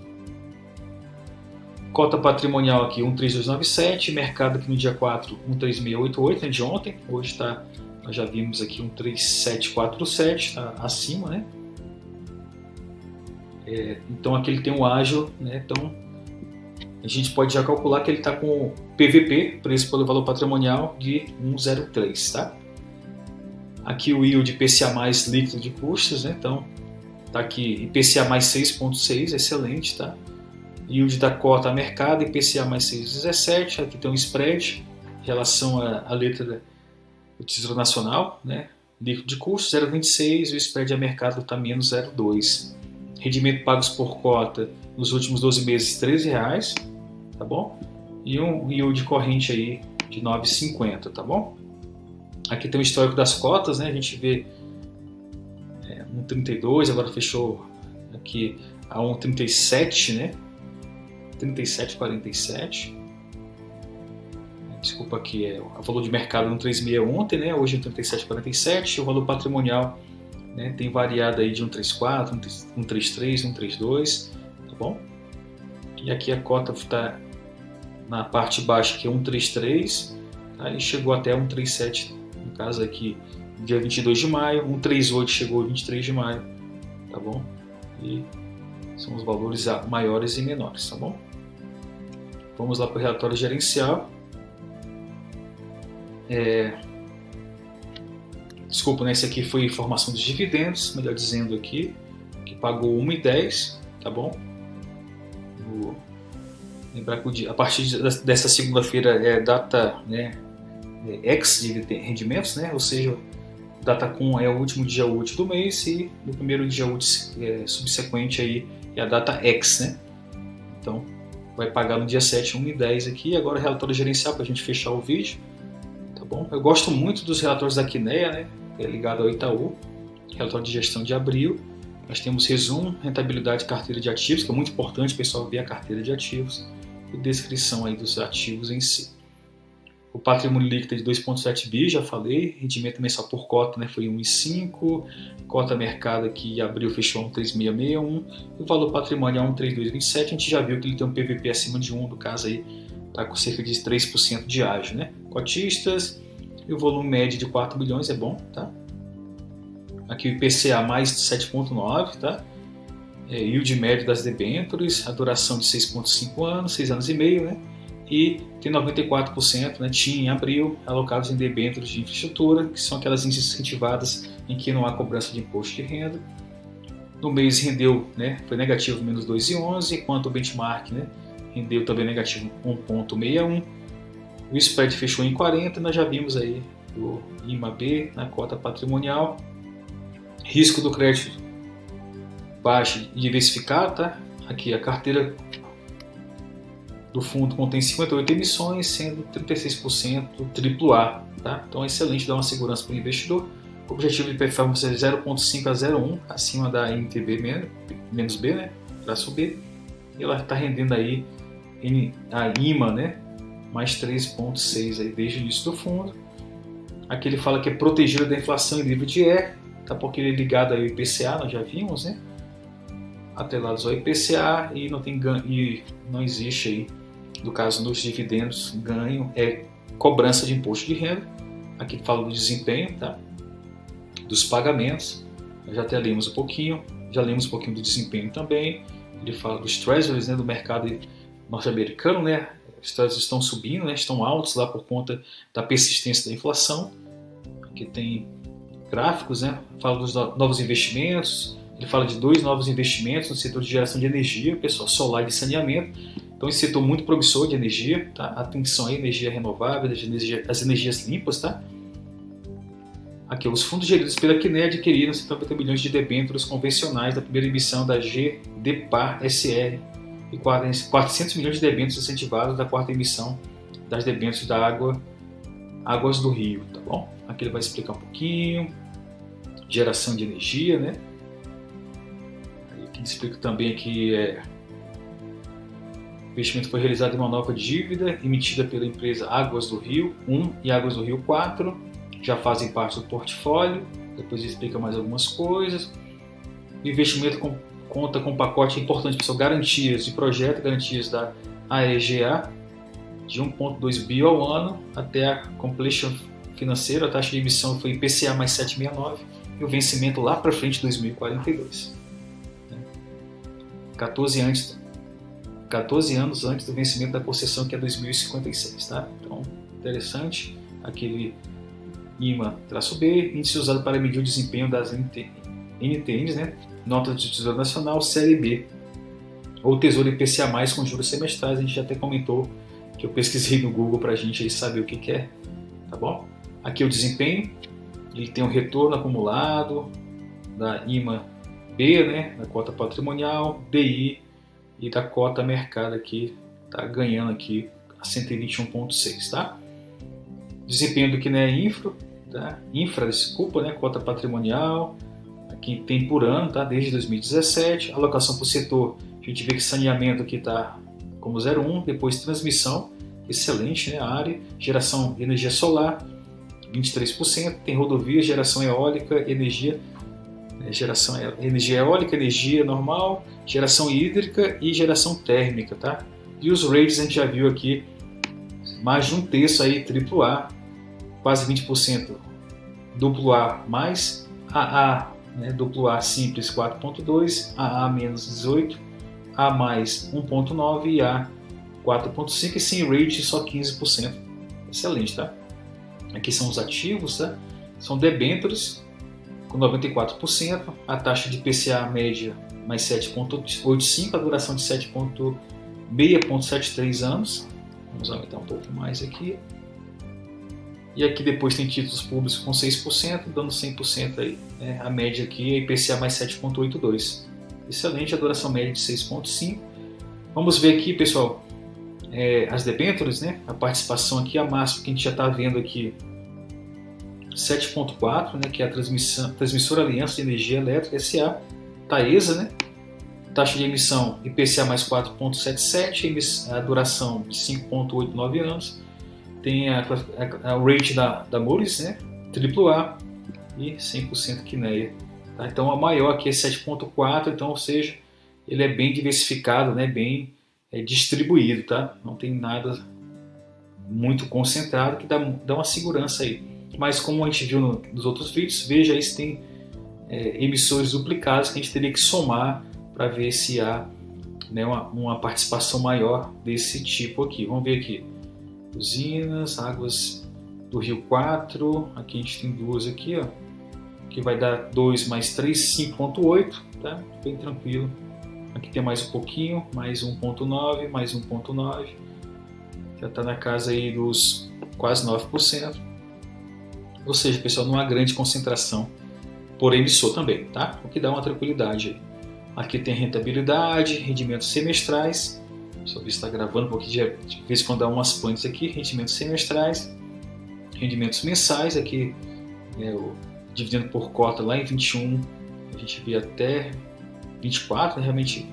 S2: Cota patrimonial aqui 13297, mercado aqui no dia 4 13688, né, de ontem, hoje está, nós já vimos aqui 13747, está acima, né? Então aqui ele tem um ágio, né? Então a gente pode já calcular que ele está com PVP, preço pelo valor patrimonial, de 1,03, tá? Aqui o yield IPCA mais líquido de custos, né? Então tá aqui IPCA mais 6,6, excelente, tá? Yield da cota a mercado, IPCA mais 6,17, aqui tem um spread em relação à letra do Tesouro Nacional, né? Líquido de custos 0,26 e o spread a mercado está menos 0,2. Rendimento pagos por cota nos últimos 12 meses R$13, tá bom? E um yield corrente aí de 9,50, tá bom? Aqui tem o histórico das cotas, né? A gente vê 1,32, agora fechou aqui a 1,37, né? 37,47. Desculpa, aqui o valor de mercado 1,36 ontem, né? Hoje 37,47. O valor patrimonial, né, tem variado aí de 1,34, 1,33, 1,32, tá bom? E aqui a cota está na parte baixa, que é 1,33, tá? E chegou até 1,37, no caso aqui, dia 22 de maio, 1,38 chegou 23 de maio, tá bom? E são os valores maiores e menores, tá bom? Vamos lá para o relatório gerencial. Desculpa, né? Esse aqui foi informação dos dividendos, melhor dizendo aqui, que pagou 1,10, tá bom? Vou lembrar que a partir dessa segunda-feira é data, né, ex de rendimentos, né? Ou seja, data com é o último dia útil do mês e no primeiro dia útil subsequente aí é a data ex, né? Então vai pagar no dia 7 1,10 aqui. Agora relatório gerencial para a gente fechar o vídeo, tá bom? Eu gosto muito dos relatórios da Kinea, né? É ligado ao Itaú, relatório de gestão de abril. Nós temos resumo, rentabilidade, carteira de ativos, que é muito importante o pessoal ver a carteira de ativos, e descrição aí dos ativos em si. O patrimônio líquido é de 2,7 bi, já falei, rendimento mensal por cota, né, foi 1,5, cota mercado aqui em abril fechou 1,3661, e o valor patrimonial 1,3227, a gente já viu que ele tem um PVP acima de 1, no caso aí está com cerca de 3% de ágio, né? Cotistas, e o volume médio de 4 milhões é bom, tá? Aqui o IPCA mais 7,9, tá? Yield médio das debêntures, a duração de 6,5 anos, 6 anos e meio, né? E tem 94%, né, tinha em abril, alocados em debêntures de infraestrutura, que são aquelas incentivadas em que não há cobrança de imposto de renda. No mês rendeu, né, foi negativo menos 2,11, enquanto o benchmark, né, rendeu também negativo 1,61. O spread fechou em 40, nós já vimos aí o IMA-B na cota patrimonial. Risco do crédito baixo e diversificado, tá? Aqui a carteira do fundo contém 58 emissões, sendo 36% AAA, tá? Então é excelente, dá uma segurança para o investidor. O objetivo de performance é 0,5 a 0,1, acima da NTB menos B, né? Traço B. E ela está rendendo aí a IMA, né? Mais 3,6 aí desde o início do fundo. Aqui ele fala que é protegida da inflação em livre de R, tá? Porque ele é ligado ao IPCA, nós já vimos, né? Atrelados ao IPCA e não tem ganho, e não existe aí, no caso nos dividendos, ganho, é cobrança de imposto de renda. Aqui fala do desempenho, tá? Dos pagamentos, nós já até lemos um pouquinho, já lemos um pouquinho do desempenho também. Ele fala dos treasuries, né, do mercado norte-americano, né? Os treasuries estão subindo, né, estão altos lá por conta da persistência da inflação. Aqui tem gráficos, né? Fala dos novos investimentos. Ele fala de 2 novos investimentos no setor de geração de energia, pessoal, solar e de saneamento. Então, esse setor muito promissor de energia, tá? Atenção aí, energia renovável, as energias limpas, tá? Aqui, os fundos geridos pela Quiné adquiriram 50 milhões de debêntures convencionais da primeira emissão da GDPAR SR e 400 milhões de debêntures incentivados da quarta emissão das debêntures da Águas do Rio, tá bom? Aqui ele vai explicar um pouquinho, geração de energia, né? Aqui ele explica também que o investimento foi realizado em uma nova dívida emitida pela empresa Águas do Rio 1 e Águas do Rio 4, já fazem parte do portfólio. Depois ele explica mais algumas coisas. O investimento conta com um pacote importante, pessoal, garantias de projeto, garantias da AEGA de 1,2 bi ao ano até a completion financeira. A taxa de emissão foi IPCA mais 7,69 e o vencimento lá para frente 2042. 14 anos antes do vencimento da concessão, que é 2056, tá? Então, interessante. Aquele IMA-B, índice usado para medir o desempenho das NTNs, né? Notas de Tesouro Nacional, Série B, ou Tesouro IPCA+, com juros semestrais. A gente já até comentou, que eu pesquisei no Google para a gente aí saber o que é, tá bom? Aqui é o desempenho, ele tem um retorno acumulado da IMA-B, né? Da cota patrimonial, DI e da cota mercado aqui, tá ganhando aqui a 121,6, tá? Desempenho do Quiné Infra, tá? Né? Cota patrimonial, aqui tem por ano, tá? Desde 2017. Alocação por setor, a gente vê que saneamento aqui está como 0,1, depois transmissão, excelente, né? A área, geração de energia solar, 23%, tem rodovias, geração eólica, energia eólica, energia normal, geração hídrica e geração térmica, tá? E os rates a gente já viu aqui, mais de um terço aí AAA, quase 20% AA+, AA, né, AA simples 4.2, AA menos 18, A mais 1.9 e A 4.5 e sem rate só 15%. Excelente, tá? Aqui são os ativos, tá? São debêntures com 94%, a taxa de IPCA média mais 7.85, a duração de 6.73 anos. Vamos aumentar um pouco mais aqui. E aqui depois tem títulos públicos com 6%, dando 100% aí. Né? A média aqui é IPCA mais 7,82. Excelente, a duração média de 6,5. Vamos ver aqui, pessoal, as debêntures, né? A participação aqui, a máxima que a gente já está vendo aqui, 7,4, né? Que é a Transmissora Aliança de Energia Elétrica, SA, Taesa, né? Taxa de emissão IPCA mais 4,77, a duração de 5,89 anos. Tem a rate da Moody's, né? AAA e 100% Quinéia. Tá? Então a maior aqui é 7,4, então, ou seja, ele é bem diversificado, né? Bem distribuído, tá? Não tem nada muito concentrado, que dá uma segurança aí. Mas como a gente viu nos outros vídeos, veja aí se tem emissores duplicados que a gente teria que somar para ver se há, né, uma participação maior desse tipo aqui. Vamos ver aqui. Usinas, Águas do Rio 4, aqui a gente tem duas aqui, ó, que vai dar 2 mais 3, 5,8, tá? Bem tranquilo. Aqui tem mais um pouquinho, mais 1,9, mais 1,9. Já está na casa aí dos quase 9%. Ou seja, pessoal, não há grande concentração por emissor também, tá? O que dá uma tranquilidade aí. Aqui tem rentabilidade, rendimentos semestrais. Só ver se está gravando, porque de vez em quando dá umas panes aqui. Rendimentos semestrais, rendimentos mensais. Aqui o dividendo por cota lá em 21, a gente vê até 24, né? Realmente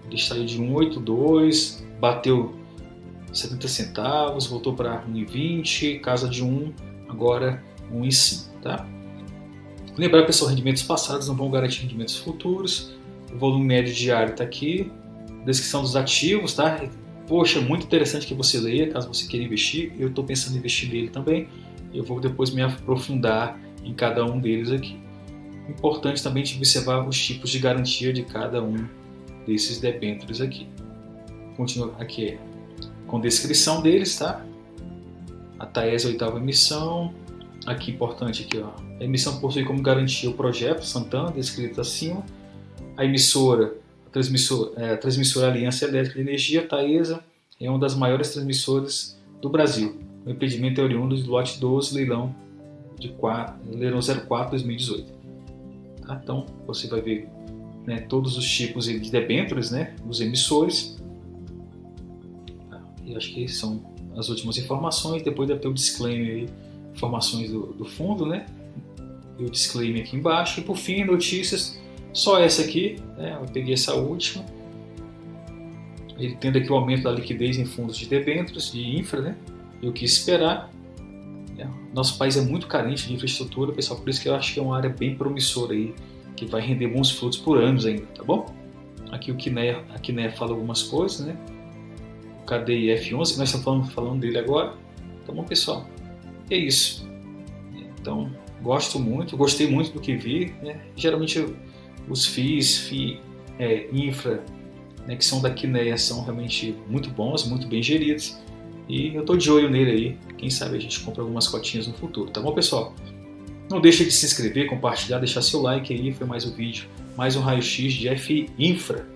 S2: ele saiu de 1,82, bateu 70 centavos, voltou para 1,20, casa de 1, agora 1,5, tá? Lembrar, pessoal, rendimentos passados não vão garantir rendimentos futuros. O volume médio diário está aqui. Descrição dos ativos, tá? Poxa, muito interessante que você leia, caso você queira investir. Eu estou pensando em investir nele também. Eu vou depois me aprofundar em cada um deles aqui. Importante também de observar os tipos de garantia de cada um desses debêntures aqui. Continua aqui com descrição deles, tá? A Taesa, oitava emissão. Aqui, importante aqui, ó. A emissão possui como garantia o projeto Santana, descrito acima. A emissora, a transmissora Aliança Elétrica de Energia, Taesa, é uma das maiores transmissoras do Brasil. O empreendimento é oriundo do lote 12, leilão 04/2018. Tá? Então, você vai ver, né, todos os tipos de debêntures, né, dos emissores. E acho que são as últimas informações. Depois deve ter o disclaimer aí, informações do fundo, né? E o disclaimer aqui embaixo. E por fim, notícias. Só essa aqui, né? Eu peguei essa última. Ele tendo aqui o aumento da liquidez em fundos de debêntures, de infra, né? E o que esperar. Nosso país é muito carente de infraestrutura, pessoal, por isso que eu acho que é uma área bem promissora aí, que vai render bons frutos por anos ainda, tá bom? Aqui a Kinea fala algumas coisas, né? O KDI F11, que nós estamos falando dele agora. Tá bom, pessoal? É isso. Então, gostei muito do que vi, né? Geralmente os FIIs, infra, né, que são da Kinea, são realmente muito bons, muito bem geridos. E eu estou de olho nele aí. Quem sabe a gente compra algumas cotinhas no futuro, tá bom, pessoal? Não deixe de se inscrever, compartilhar, deixar seu like aí. Foi mais um vídeo, mais um raio-x de FI Infra,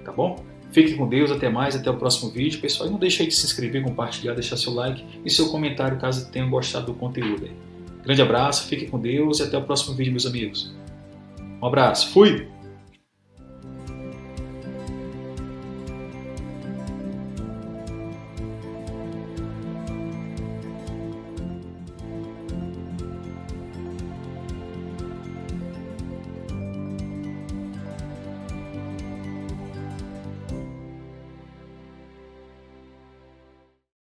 S2: tá bom? Fique com Deus, até mais, até o próximo vídeo, pessoal. E não deixe de se inscrever, compartilhar, deixar seu like e seu comentário caso tenham gostado do conteúdo aí. Grande abraço, fique com Deus e até o próximo vídeo, meus amigos. Um abraço, fui!